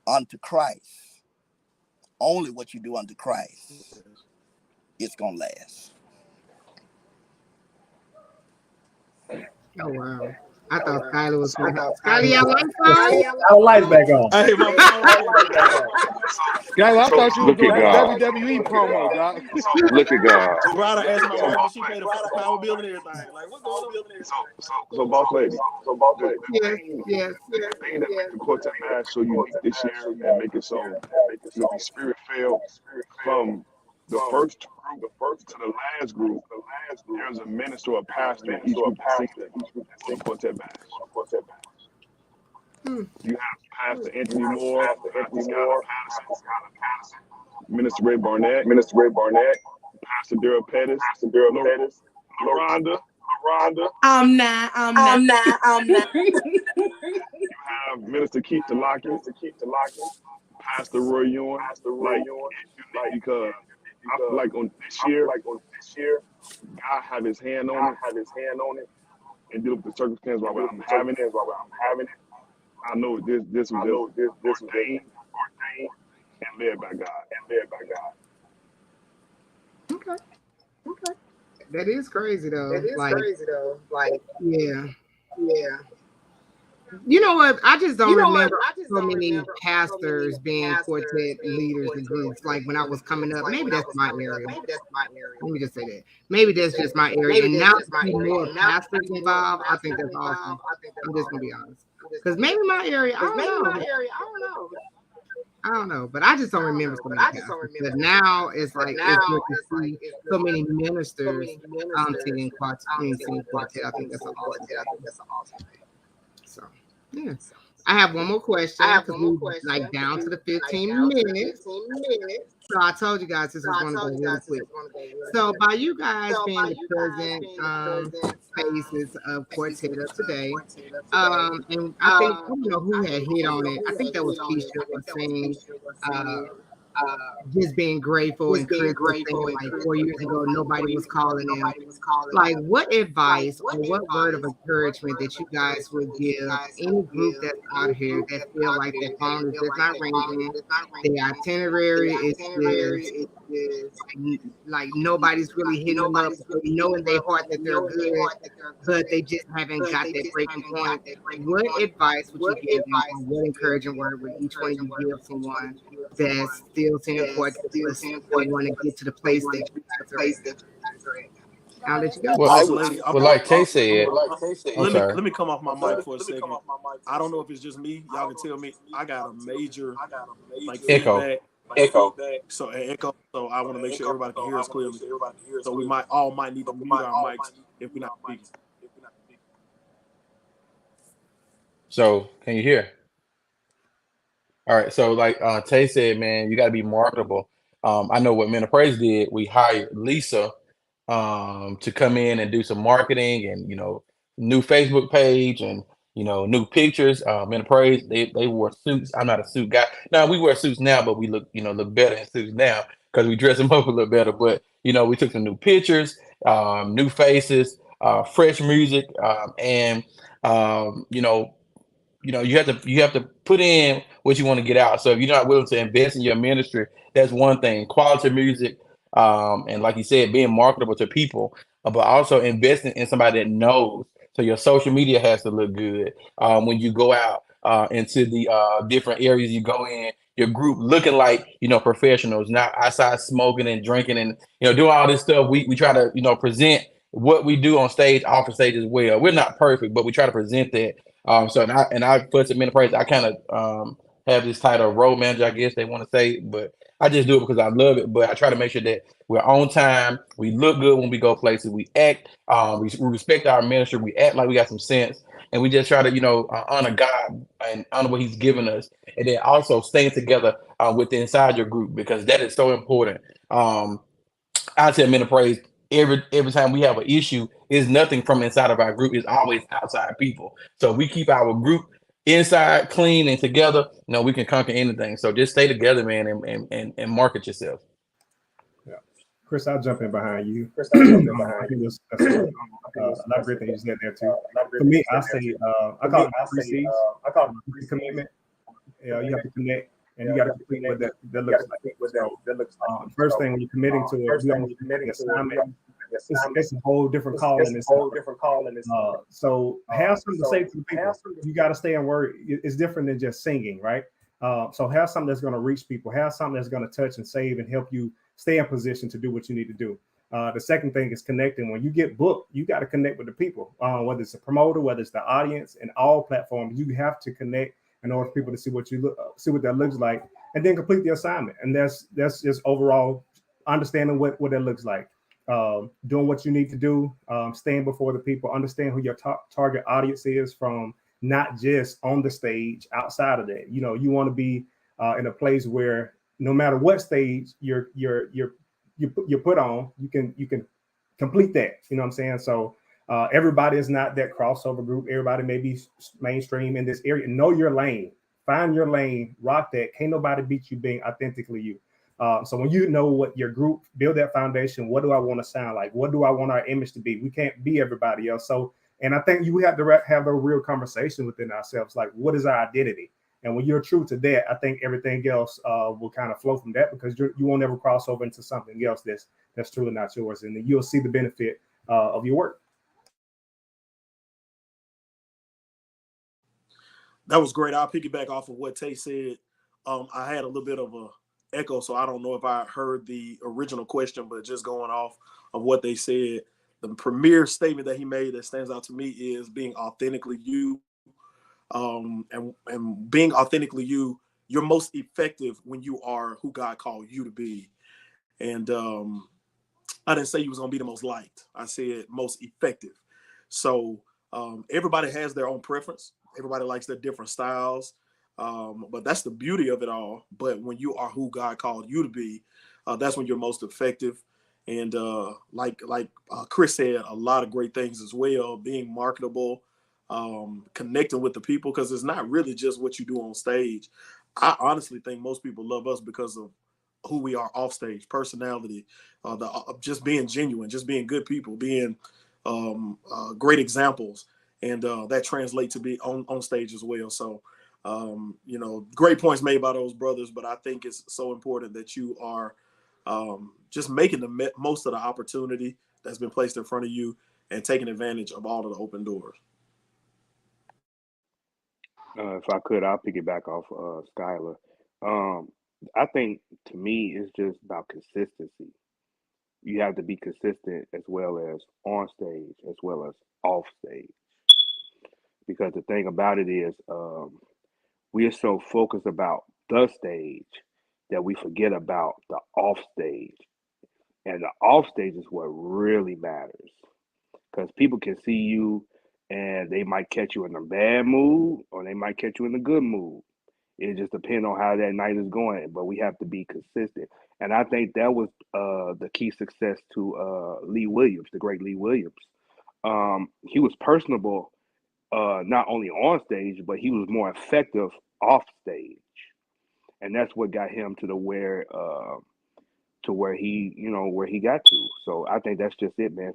unto Christ, only what you do unto Christ, it's going to last. Oh, wow. I thought Skylar was going to. Skylar, y'all lights on? Our lights back on. Hey, my Guys, I thought you was Look at doing a God. WWE promo, Doc. Look at God. Gerardo asked my wife if she paid the power bill and everything. Like, what's going on? So boss lady, the Yes, thing, yes. the thing that makes the Quartet Bash so unique this year and make it so spirit filled from the first group to the last group, there's a minister or a pastor in each group that sings on the Quartet Bash. You have Pastor Anthony Moore, Pastor Skylar Patterson, Minister Ray Barnett, Pastor Daryl Pettis, LaRonda. I'm not. You have Minister Keith Talaki, Pastor Roy Ewan. Like, it's unique because I feel like on this year, God have His hand on it, and deal with the circumstance while I'm having it. I know this was just ordained and led by God. Okay. That is crazy, though. Yeah. You know what? I just don't remember so many pastors being quartet leaders and groups. Like when I was coming up, maybe that's my area. Let me just say that. Maybe that's just my area. And now to see more pastors involved, I think that's awesome. I'm just gonna be honest. Because maybe my area, I don't know, but I just don't remember so many pastors. But now it's like it's good to see so many ministers singing quartet. I think that's an awesome thing. So yeah. I have one more question because we're like down to the 15 minutes. So I told you guys this was going to go really quick. So by you guys being the present faces of Quartet of today, and I think I don't know who had hit on it. I think that was Keisha was saying just being grateful and Chris was saying like 4 years ago nobody was calling him. Like what advice or what word of encouragement that you guys would give any group that's out here that feel like their phone is just not ringing, their itinerary is just like nobody's really hitting them up, they know in their heart that they're good, but they just haven't got that breaking point. What advice would you give them, or what encouraging word would each one of you give someone that's still singing quartet but still want to get to the place that you guys are at? I'll let you go. Well, like Tay said, I'm sorry. Let me come off my mic for a second. I don't know if it's just me. Y'all can tell me. I got a major like Echo. feedback. So echo. So I want to make sure everybody can hear us clearly. So we might need to mute our mics if we're not speaking. So can you hear? All right. So like Tay said, man, you got to be marketable. I know what Men of Praise did. We hired Lisa to come in and do some marketing and new Facebook page and New pictures. Men of Praise, they wore suits. I'm not a suit guy. Now we wear suits now, but we look better in suits now because we dress them up a little better. But we took some new pictures, new faces, fresh music, and um, you know you have to put in what you want to get out. So if you're not willing to invest in your ministry, that's one thing. Quality music, and like you said, being marketable to people, but also investing in somebody that knows. So your social media has to look good when you go out into the different areas you go in. Your group looking like professionals, not outside smoking and drinking and doing all this stuff. We try to present what we do on stage, off the stage as well. We're not perfect, but we try to present that so and I put some in praise. I kind of have this title of road manager, I guess they want to say, but I just do it because I love it. But I try to make sure that we're on time. We look good when we go places. We act. We respect our ministry. We act like we got some sense, and we just try to honor God and honor what He's given us, and then also staying together with the inside your group because that is so important. I tell men of praise every time we have an issue, is nothing from inside of our group. It's always outside people. So we keep our group inside clean and together. We can conquer anything. So just stay together, man, and market yourself. Yeah, Chris, I'll jump in behind you. I think that's a lot of great things you said there too. For me, I say I call it 3 C's. Commitment. You have to connect, and you got to complete what that looks like. So, first thing when you're committing to it, we almost committing assignment. It's a whole different call in this. So have something to say to the people. You got to stay in word. It's different than just singing, right? So have something that's going to reach people. Have something that's going to touch and save and help you stay in position to do what you need to do. The second thing is connecting. When you get booked, you got to connect with the people, whether it's a promoter, whether it's the audience, and all platforms. You have to connect in order for people to see what that looks like, and then complete the assignment. And that's just overall understanding what that looks like. Doing what you need to do, staying before the people, understand who your target audience is from not just on the stage, outside of that. You want to be in a place where no matter what stage you're put on, you can complete that. You know what I'm saying? So everybody is not that crossover group. Everybody may be mainstream in this area. Know your lane. Find your lane. Rock that. Can't nobody beat you being authentically you. So when you know what your group, build that foundation. What do I want to sound like? What do I want our image to be? We can't be everybody else. So, and I think you have to have a real conversation within ourselves. Like, what is our identity? And when you're true to that, I think everything else will kind of flow from that, because you won't ever cross over into something else that's truly not yours. And then you'll see the benefit of your work. That was great. I'll piggyback off of what Tay said. I had a little bit of a echo, so I don't know if I heard the original question, but just going off of what they said, the premier statement that he made that stands out to me is being authentically you. And being authentically you, you're most effective when you are who God called you to be. And I didn't say you was gonna be the most liked. I said most effective. So everybody has their own preference. Everybody likes their different styles. But that's the beauty of it all. But when you are who God called you to be, that's when you're most effective. And like Chris said, a lot of great things as well. Being marketable, connecting with the people, because it's not really just what you do on stage. I honestly think most people love us because of who we are off stage, personality, just being genuine, just being good people, being great examples, and that translates to be on stage as well. So, great points made by those brothers, but I think it's so important that you are just making the most of the opportunity that's been placed in front of you and taking advantage of all of the open doors. If I could, I'll piggyback off Skylar. I think to me, it's just about consistency. You have to be consistent as well as on stage, as well as off stage. Because the thing about it is, we are so focused about the stage that we forget about the off stage. And the off stage is what really matters. Because people can see you and they might catch you in a bad mood or they might catch you in a good mood. It just depends on how that night is going, but we have to be consistent. And I think that was the key success to Lee Williams, the great Lee Williams. He was personable not only on stage, but he was more effective off stage, and that's what got him to where he, where he got to. So I think that's just it, man.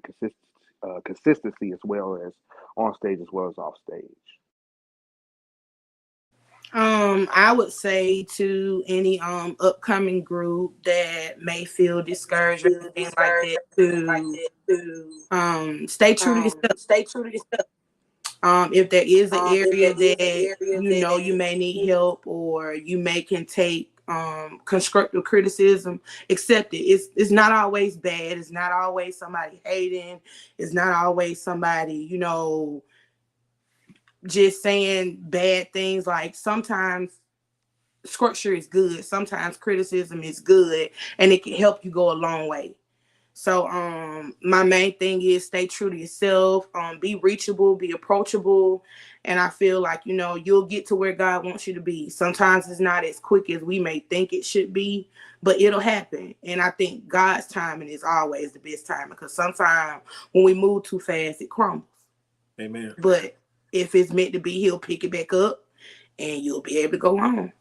Consistency as well as on stage as well as off stage. I would say to any upcoming group that may feel discouraged or anything like that to stay true to yourself. If there is an area that you may need help, or you may can take constructive criticism, accept it. It's not always bad. It's not always somebody hating. It's not always somebody, just saying bad things. Like, sometimes structure is good. Sometimes criticism is good, and it can help you go a long way. So my main thing is stay true to yourself, be reachable, be approachable. And I feel like, you'll get to where God wants you to be. Sometimes it's not as quick as we may think it should be, but it'll happen. And I think God's timing is always the best timing, because sometimes when we move too fast, it crumbles. Amen. But if it's meant to be, he'll pick it back up and you'll be able to go on.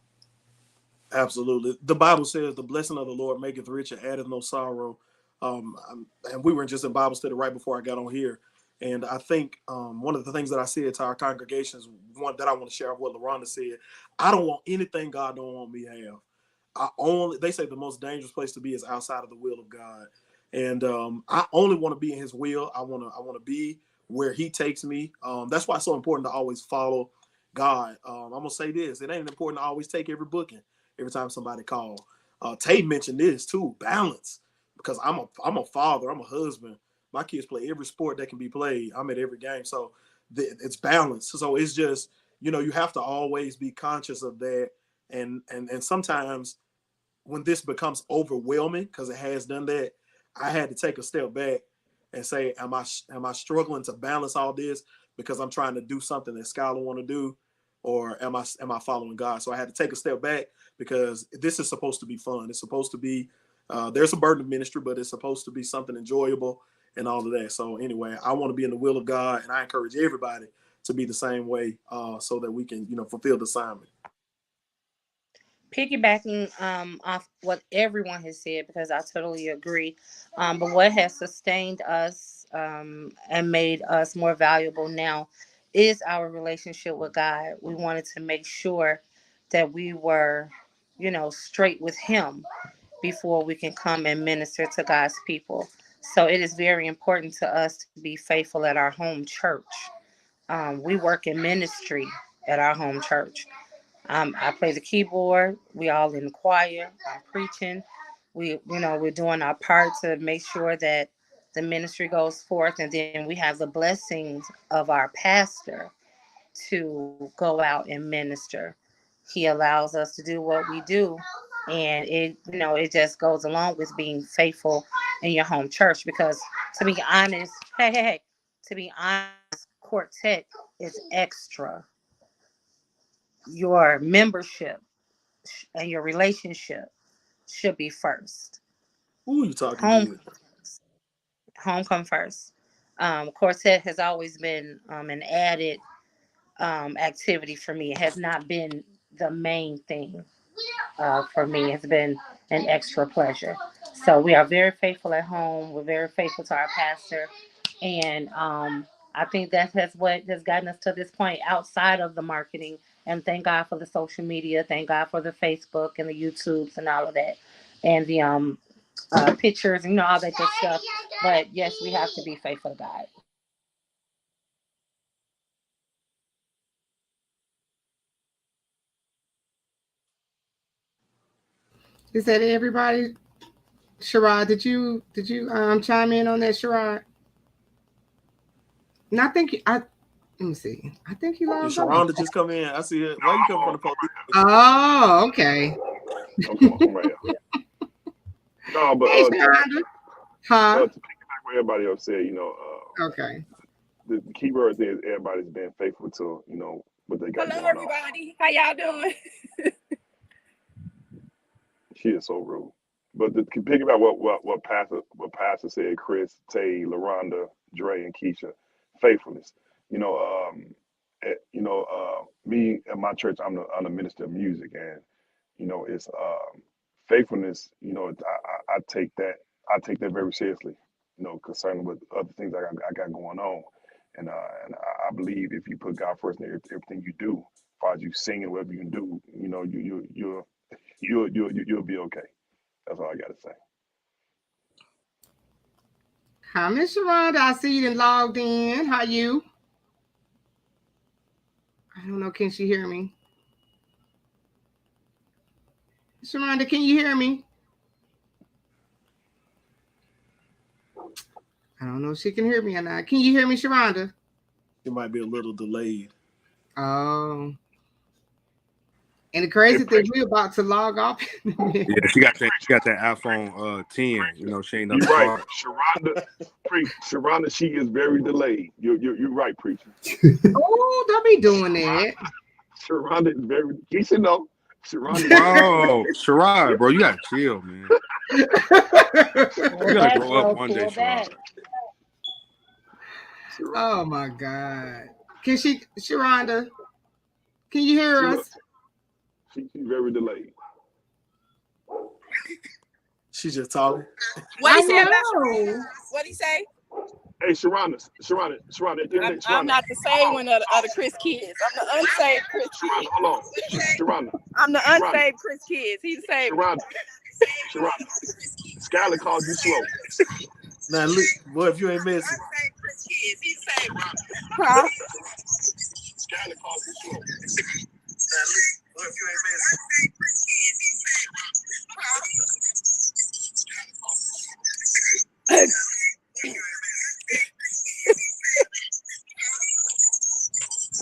Absolutely. The Bible says the blessing of the Lord maketh rich and addeth no sorrow. And we were just in Bible study right before I got on here. And I think one of the things that I said to our congregations, one that I want to share what LaRonda said, I don't want anything God don't want me to have. They say the most dangerous place to be is outside of the will of God. And I only want to be in his will. I want to be where he takes me. That's why it's so important to always follow God. I'm going to say this. It ain't important to always take every booking every time somebody calls. Tay mentioned this too, balance. Because I'm a father, I'm a husband. My kids play every sport that can be played. I'm at every game. So it's balance. So it's just, you have to always be conscious of that. And sometimes when this becomes overwhelming, because it has done that, I had to take a step back and say, am I struggling to balance all this because I'm trying to do something that Skylar want to do, or am I following God? So I had to take a step back, because this is supposed to be fun. It's supposed to be there's a burden of ministry, but it's supposed to be something enjoyable and all of that. So anyway, I want to be in the will of God, and I encourage everybody to be the same way, so that we can fulfill the assignment. Piggybacking off what everyone has said, because I totally agree. But what has sustained us and made us more valuable now is our relationship with God. We wanted to make sure that we were, straight with Him before we can come and minister to God's people. So it is very important to us to be faithful at our home church. We work in ministry at our home church. I play the keyboard. We all in the choir. I'm preaching. We're doing our part to make sure that the ministry goes forth, and then we have the blessings of our pastor to go out and minister. He allows us to do what we do, and it just goes along with being faithful in your home church. Because to be honest, hey, to be honest, Quartet is extra. Your membership and your relationship should be first. Ooh, you talking Home, good. home come first. Quartet has always been an added activity for me. It has not been the main thing for me. It's been an extra pleasure. So we are very faithful at home. We're very faithful to our pastor, and I think that has what has gotten us to this point outside of the marketing. And thank God for the social media. Thank God for the Facebook and the YouTubes and all of that, and the pictures and all that good stuff. But yes, we have to be faithful to God. Is that everybody? Sherrod, did you chime in on that, Sherrod? And I think let me see. I think he Did logged on. Sharonda just come in? I see it. Why you coming from the police station? Oh, okay. I'm right here. No, but Hey, Sharonda. Huh? to piggyback what everybody else said, Okay. the key word there is everybody's being faithful to, what they got Hello, going on. everybody. How y'all doing? She is so rude. But to piggyback what Pastor said, Chris, Tay, LaRonda, Dre, and Keisha, faithfulness. You know, me and my church, I'm the minister of music, and it's faithfulness. I take that very seriously. Concerning with other things I got going on, and I believe if you put God first in everything you do, as far as you singing, whatever you can do, you'll be okay. That's all I got to say. Hi, Miss Sharonda. I see you done logged in. How you? I don't know. Can she hear me? Sharonda, can you hear me? I don't know if she can hear me or not. Can you hear me, Sharonda? It might be a little delayed. Oh. And the crazy thing, we're about to log off. Yeah, she got that iPhone 10. She ain't You're nothing right, smart. Sharonda. She is very delayed. You're right, preacher. Oh, don't be doing that. Sharonda is very. You should know. Sharonda. Bro, Sherrod, bro, you gotta chill, man. You gotta grow up one day, Sherrod. Oh my God. Sharonda, can you hear us? She's very delayed. She's just talking. What he say about Sharonda? What he say? Hey, Sharonda. I'm not the same one of the Chris kids. I'm the unsaved Chris kids. Hold on. Sharonda. I'm the unsaved Chris kids. He's the same. Sharonda. Skylar called you slow. Now, look, boy, if you ain't missing. Huh? Skylar called you slow.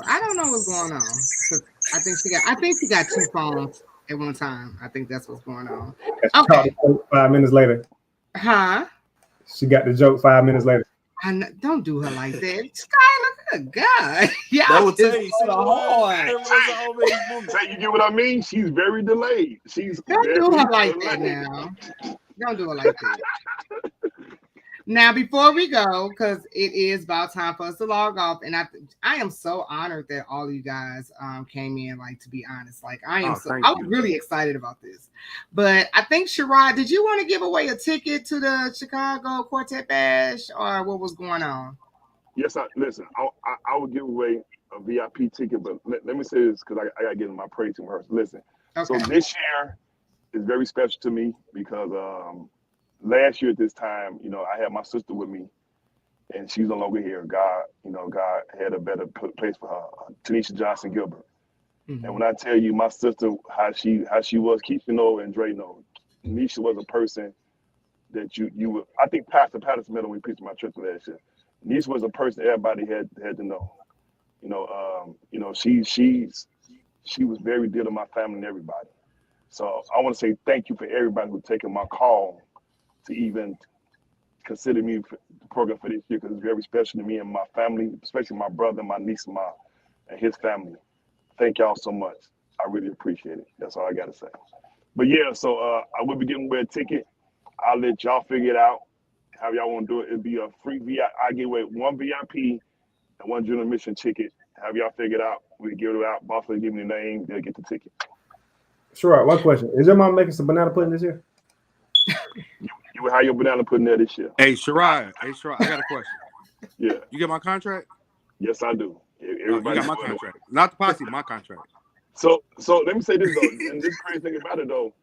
I don't know what's going on. I think she got two phones at one time. I think that's what's going on. Okay. 5 minutes later. Huh? She got the joke 5 minutes later. Don't do her like that. Skylar, good God. Yeah, that would tell you. Say, you get what I mean? She's very delayed. Don't do her like that now. Don't do it like that. Now, before we go, because it is about time for us to log off, and I am so honored that all of you guys came in. Like, to be honest, like I was really excited about this. But I think Sherrod, did you want to give away a ticket to the Chicago Quartet Bash, or what was going on? Yes, listen. I would give away a VIP ticket, but let me say this because I got to get in my praise and rehearsal. Listen, okay. So this year is very special to me because last year at this time, I had my sister with me, and she's no longer here. God had a better place for her, Tanisha Johnson Gilbert. Mm-hmm. And when I tell you, my sister, how she was, Keisha know and Dre know, Tanisha was a person that you would. I think Pastor Patterson met when we preached in my church last year. Tanisha was a person everybody had to know. She was very dear to my family and everybody. So I want to say thank you for everybody who's taken my call to even consider me for the program for this year, because it's very special to me and my family, especially my brother, my niece, and his family. Thank y'all so much. I really appreciate it. That's all I got to say. But yeah, so I will be giving away a ticket. I'll let y'all figure it out. How y'all want to do it? It'll be a free VIP. I give away one VIP and one general admission ticket. Have y'all figure it out? We give it out. Boss will give me the name. They'll get the ticket. Sure. One question: is your mom making some banana pudding this year? You will have your banana pudding there this year. Hey, Sherrod, I got a question. Yeah. You get my contract? Yes, I do. Everybody you got my contract. Not the posse, my contract. So let me say this though, and this crazy thing about it though,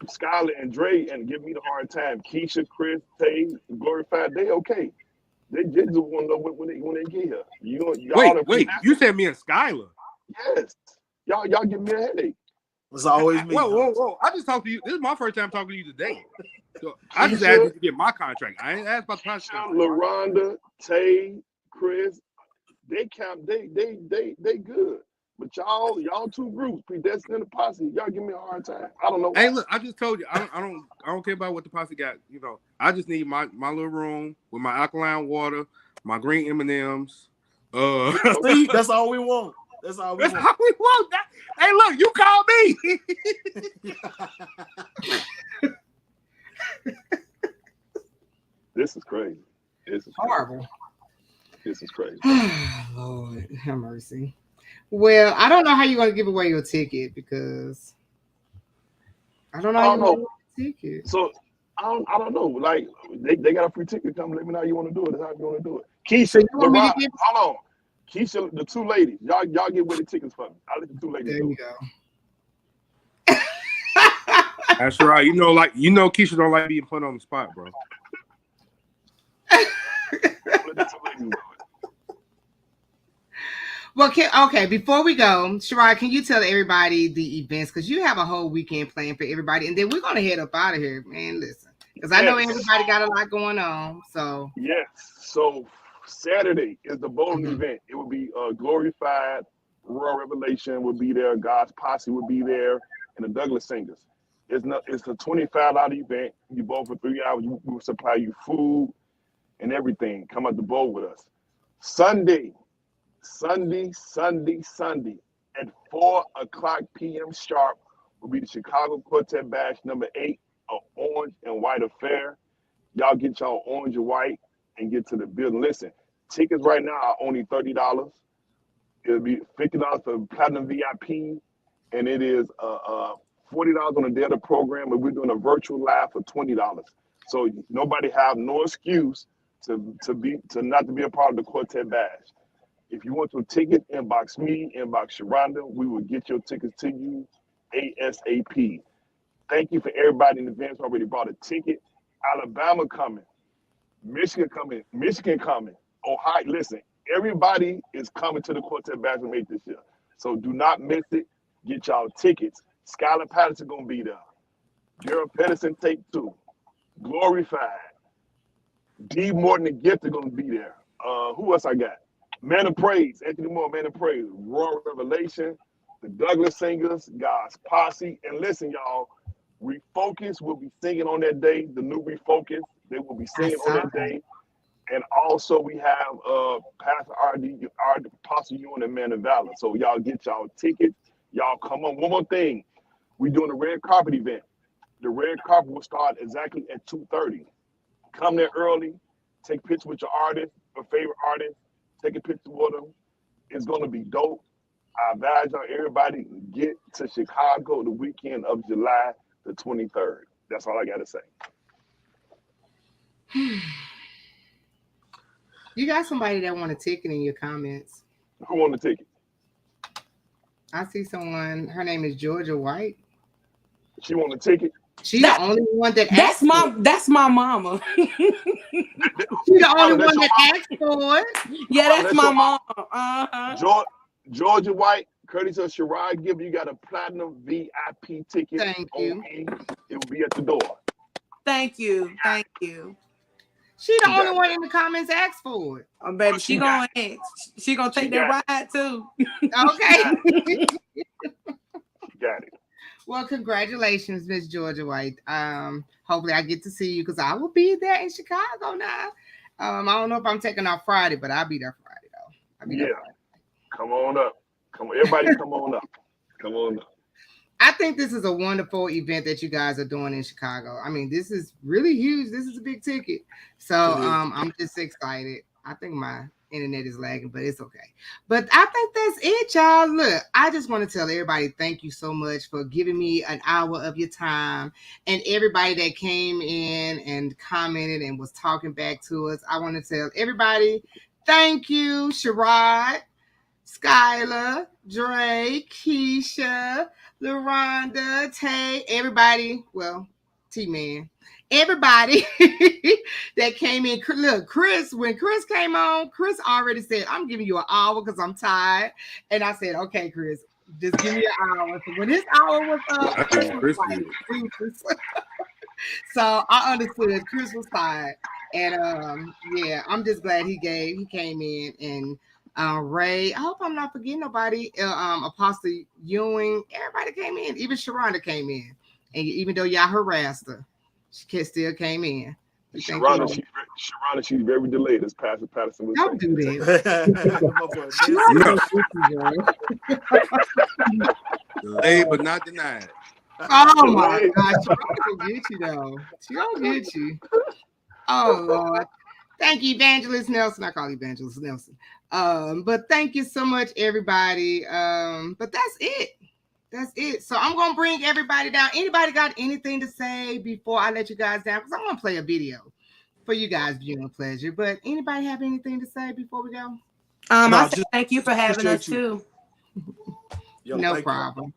Skylar and Dre and give me the hard time. Keisha, Chris, Tay, Glorified, they okay. They just want to know when they get here. Wait, you said me and Skylar? Yes. Y'all give me a headache. It's always me. Whoa. I just talked to you. This is my first time talking to you today. So I just asked you to get my contract. I ain't asked about the contract. LaRonda, Tay, Chris, they count. They good. But y'all two groups, Predestined and the Posse, y'all give me a hard time. I don't know why. Hey, look, I just told you, I don't care about what the Posse got. I just need my little room with my alkaline water, my green M&Ms. See, that's all we want. That's all we want. All we want. Hey, look, you called me. This is crazy. This is horrible. This is crazy. Lord, have mercy. Well, I don't know how you're going to give away your ticket because I don't know I how don't you're going to know. give away your ticket. So I don't know. Like they got a free ticket. Come, let me know how you want to do it. That's how you want to do it. So Keisha, you want me to LaRon, give? hold on. Keisha, the two ladies, y'all get with the tickets for me. I'll let the two ladies There do you it. go. That's right. You know, Keisha don't like being put on the spot, bro. Let the two ladies do it. Well, okay, before we go, Shirai, can you tell everybody the events? Because you have a whole weekend planned for everybody. And then we're going to head up out of here, man. Listen, because I know everybody got a lot going on. So Yes. So Saturday is the bowling event. It will be Glorified, Royal Revelation will be there, God's Posse will be there, and the Douglas Singers. It's a $25 event. You bowl for 3 hours. We will supply you food and everything. Come out to bowl with us. Sunday at 4:00 p.m. sharp will be the Chicago Quartet Bash #8, an orange and white affair. Y'all get y'all orange and white and get to the building. Listen, tickets right now are only $30. It'll be $50 for Platinum VIP, and it is $40 on the day of the program. And we're doing a virtual live for $20. So nobody have no excuse to not to be a part of the Quartet Bash. If you want your ticket, inbox me, inbox Sharonda. We will get your tickets to you ASAP. Thank you for everybody in advance who already bought a ticket. Alabama coming, Michigan coming, Ohio. Listen, everybody is coming to the Quartet Bash and make this year. So do not miss it. Get y'all tickets. Skylar Patterson gonna be there. Gerald Pedersen take 2. Glorified. D. Morton and Gift are gonna be there. Who else I got? Man of Praise, Anthony Moore, Man of Praise, Royal Revelation, the Douglas Singers, God's Posse. And listen, y'all, Refocus will be singing on that day, the new Refocus. They will be singing on that day. And also we have Pastor R.D. Apostle Ewan and Man of Valor. So y'all get y'all tickets. Y'all come on. One more thing. We're doing a red carpet event. The red carpet will start exactly at 2:30. Come there early. Take pictures with your artist, your favorite artist. Take a picture with them. It's going to be dope. I advise y'all, everybody, get to Chicago the weekend of July the 23rd. That's all I got to say. you got somebody that want a ticket in your comments. Who want the ticket? I see someone. Her name is Georgia White. She want the ticket? She's the only one that asked for it. That's my mama. She's the only one that asked for it. Yeah, that's my mom. Uh-huh. Georgia White, courtesy of Shirai Gibb, you got a platinum VIP ticket. Thank you. It will be at the door. Thank you. Thank you. She the only one in the comments asked for it. Baby, she gonna ask. She gonna take that ride too. Okay. Got it. Well, congratulations, Miss Georgia White. Hopefully I get to see you because I will be there in Chicago now. I don't know if I'm taking off Friday, but I'll be there Friday though. I'll be there Friday. Come on up. Everybody come on up. Come on up. I think this is a wonderful event that you guys are doing in Chicago. I mean, this is really huge. This is a big ticket. So I'm just excited. I think my internet is lagging, but it's okay. But I think that's it, y'all. Look, I just want to tell everybody thank you so much for giving me an hour of your time, and everybody that came in and commented and was talking back to us. I want to tell everybody thank you, Sherrod, Skylar, Dre, Keisha, LaRonda, Tay, everybody. Well, T-Man. Everybody that came in. Look, Chris, when Chris came on, Chris already said, I'm giving you an hour because I'm tired. And I said, okay, Chris, just give me an hour. So when his hour was up, so I understood Chris was tired. And yeah, I'm just glad he came in. And Ray, I hope I'm not forgetting nobody. Apostle Ewing, everybody came in. Even Sharonda came in. And even though y'all harassed her, she still came in. Sharonda, she's very delayed, as Pastor Patterson was saying. Don't do that. Delayed but not denied. Oh my God, she gonna get you though. She gonna get you. Oh Lord. Thank you, Evangelist Nelson. I call you Evangelist Nelson. But thank you so much, everybody. But that's it. That's it. So I'm gonna bring everybody down. Anybody got anything to say before I let you guys down? Because I'm gonna play a video for you guys' viewing pleasure. But anybody have anything to say before we go? I say thank you for having us too. No problem.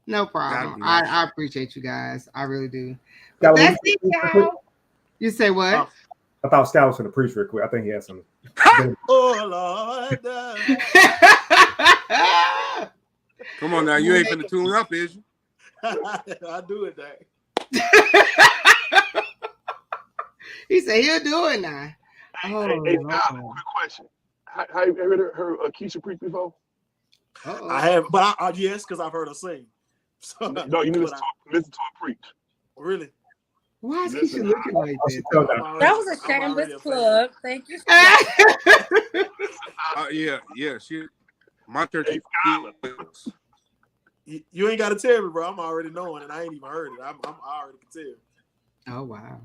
No problem. I appreciate you guys. I really do. But that's it, y'all. You say what? I thought Scott was going to preach real quick. I think he has something. Oh, Lord. Come on now. You ain't finna tune up, is you? I do it, Dad. He said he'll do it now. Hey, quick question. Have you ever heard Keisha preach before? I have, but yes, because I've heard her sing. So, no, you need to listen to her preach. Really? Why is Keisha looking like that? That was a shameless plug. Thank you. Yeah. My church. You ain't got to tell me, bro. I'm already knowing, and I ain't even heard it. I already can tell. Oh wow!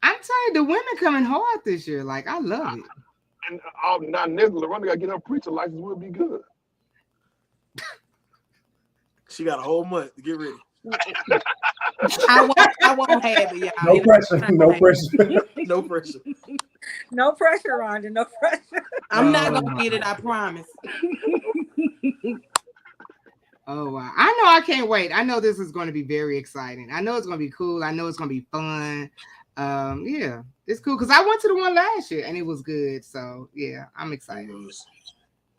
I'm telling you, the women coming hard this year. Like I love it. And now Nestle LaRonda got to get her preacher license. Will be good. She got a whole month to get ready. I won't have it, y'all. No pressure. No pressure. No pressure. No pressure, Rhonda. No pressure. I'm not gonna get it. I promise. Oh wow! I know I can't wait. I know this is going to be very exciting. I know it's going to be cool. I know it's going to be fun. Yeah, it's cool because I went to the one last year and it was good. So yeah, I'm excited.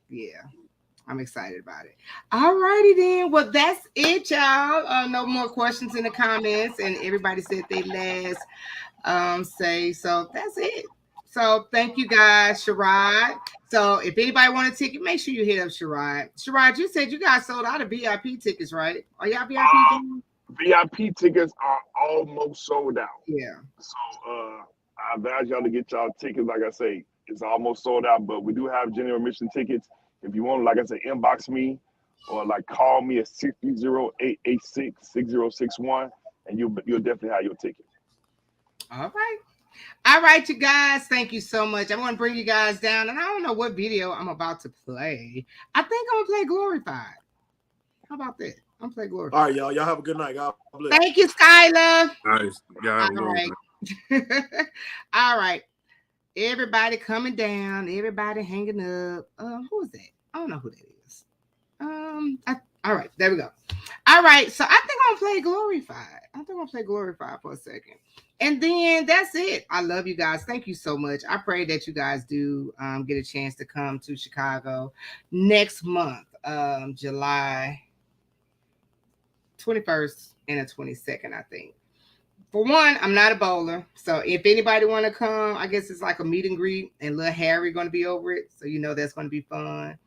Yeah. I'm excited about it. All righty then. Well, that's it, y'all. No more questions in the comments, and everybody said they last say. So that's it. So thank you guys, Sherrod. So if anybody want a ticket, make sure you hit up Sherrod. Sherrod, you said you guys sold out of VIP tickets, right? Are y'all VIP? VIP tickets are almost sold out. Yeah. So I advise y'all to get y'all tickets. Like I say, it's almost sold out, but we do have general admission tickets. If you want, like I said, inbox me or like call me at 630-886-6061, and you'll definitely have your ticket. All right. All right, you guys. Thank you so much. I want to bring you guys down, and I don't know what video I'm about to play. I think I'm going to play Glorified. How about that? I'm going to play Glorified. All right, y'all. Y'all have a good night. God bless. Thank you, Skylar. Nice. Yeah, all right. All right. Everybody coming down. Everybody hanging up. Who is that? I don't know who that is. All right, there we go. All right, so I think I'm gonna play Glorified. For a second, and then that's it. I love you guys. Thank you so much. I pray that you guys do get a chance to come to Chicago next month, July 21st and the 22nd, I think. For one, I'm not a bowler, so if anybody want to come, I guess it's like a meet and greet, and Lil Harry going to be over it, so you know that's going to be fun.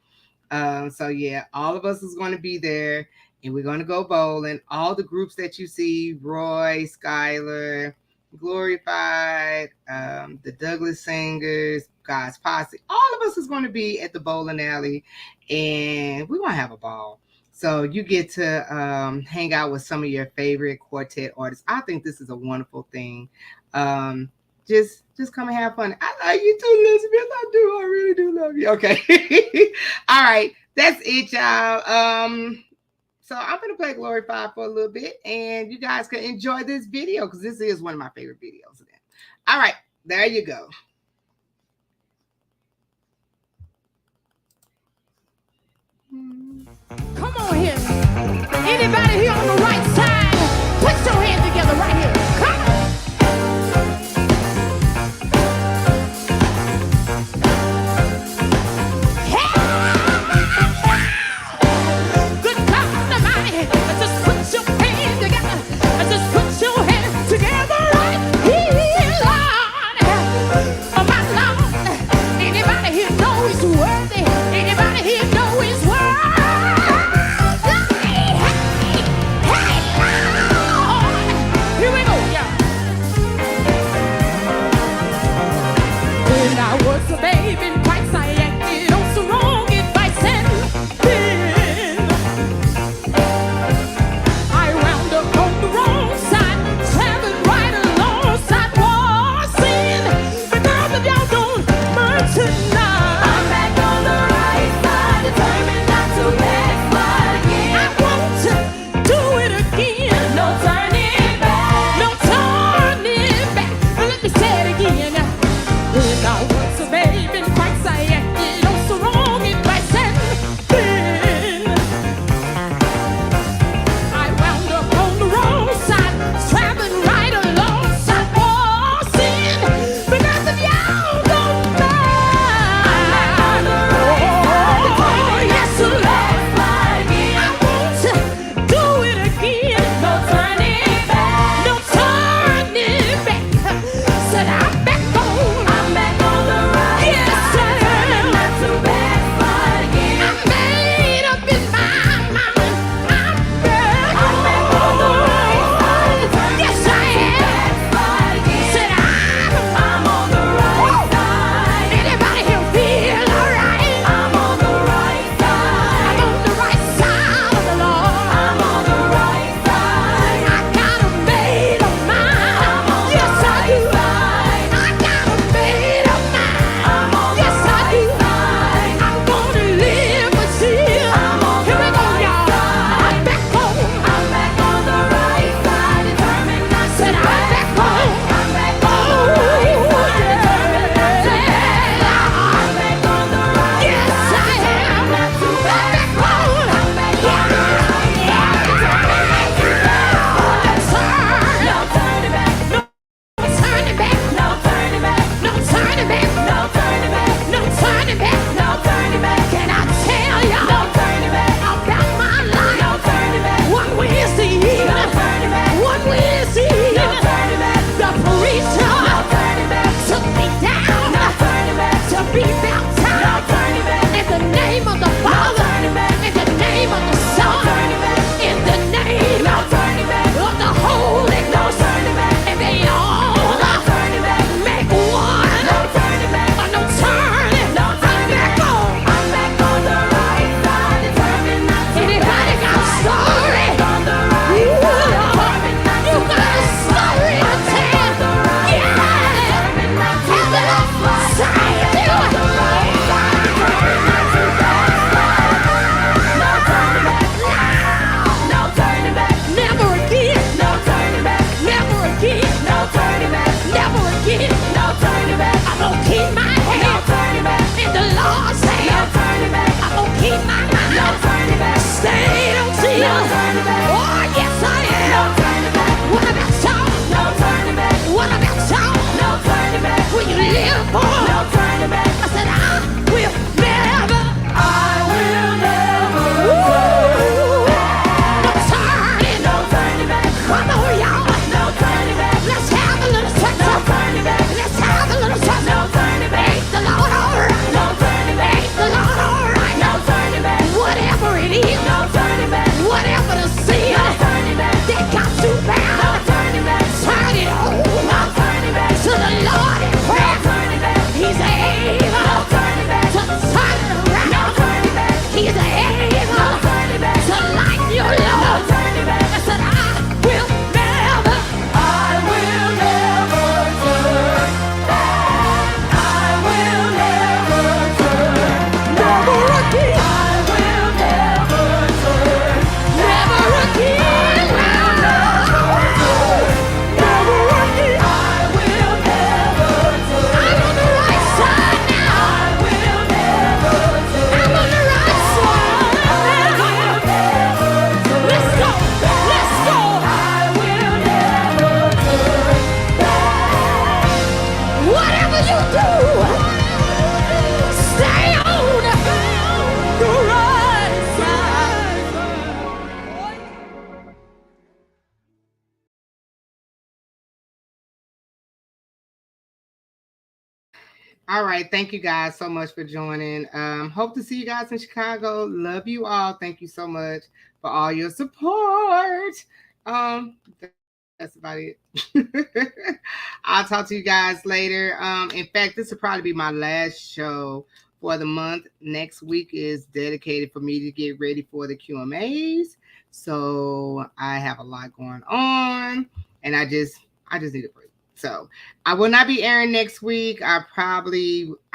So yeah, all of us is going to be there, and we're going to go bowling. All the groups that you see, Roy, Skylar, Glorified, the Douglas Singers, God's Posse, all of us is going to be at the bowling alley, and we're going to have a ball. So you get to hang out with some of your favorite quartet artists. I think this is a wonderful thing. Just come and have fun. I love you too, Elizabeth. I do. I really do love you. Okay. All right. That's it, y'all. So I'm going to play Glorified for a little bit, and you guys can enjoy this video because this is one of my favorite videos of them. All right. There you go. Come on here. Anybody here on the right side? Put your hands together right here. Come on. Good God Almighty. Just put your hands together. Just put your hands together right here, Lord. All right. Thank you guys so much for joining. Hope to see you guys in Chicago. Love you all. Thank you so much for all your support. That's about it. I'll talk to you guys later. In fact, this will probably be my last show for the month. Next week is dedicated for me to get ready for the QMAs. So I have a lot going on, and I just need a break. So I will not be airing next week. I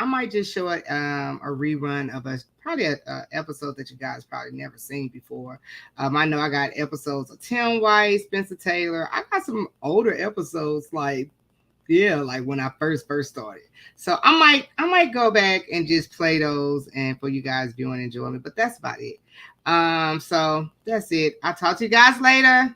might just show a rerun of probably an episode that you guys probably never seen before. I know I got episodes of Tim White, Spencer Taylor. I got some older episodes like when I first started. So I might go back and just play those and for you guys viewing enjoyment. But that's about it. So that's it. I'll talk to you guys later.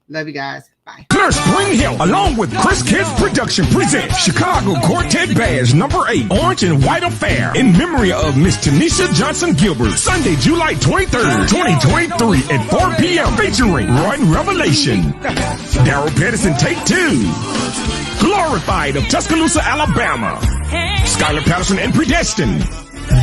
Love you guys. Bye. Clear Spring Hill, along with Chris Kids Production, presents Chicago Quartet Bash number 8, Orange and White Affair, in memory of Miss Tanisha Johnson Gilbert. Sunday, July 23rd, 2023 at 4 p.m. featuring Roy Revelation, Daryl Pedersen, Take 2, Glorified of Tuscaloosa, Alabama, Skylar Patterson and Predestined,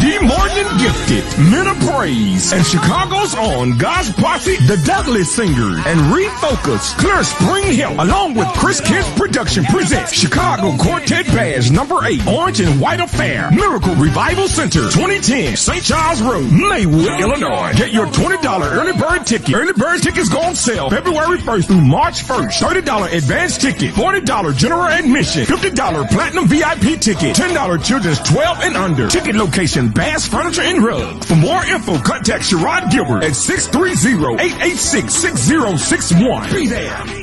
D. Morgan and Gifted, Men of Praise, and Chicago's own God's Posse, the Douglas Singers, and Refocus. Clear Spring Hill, along with Chris Kids Production, presents Chicago Quartet Bash number 8, Orange and White Affair, Miracle Revival Center, 2010, St. Charles Road, Maywood, Illinois. Get your $20 early bird ticket. Early bird tickets go on sale February 1st through March 1st. $30 advance ticket, $40 general admission, $50 platinum VIP ticket, $10 children's 12 and under. Ticket location Bass Furniture and Rugs. For more info, contact Sherrod Gilbert at 630-886-6061. Be there.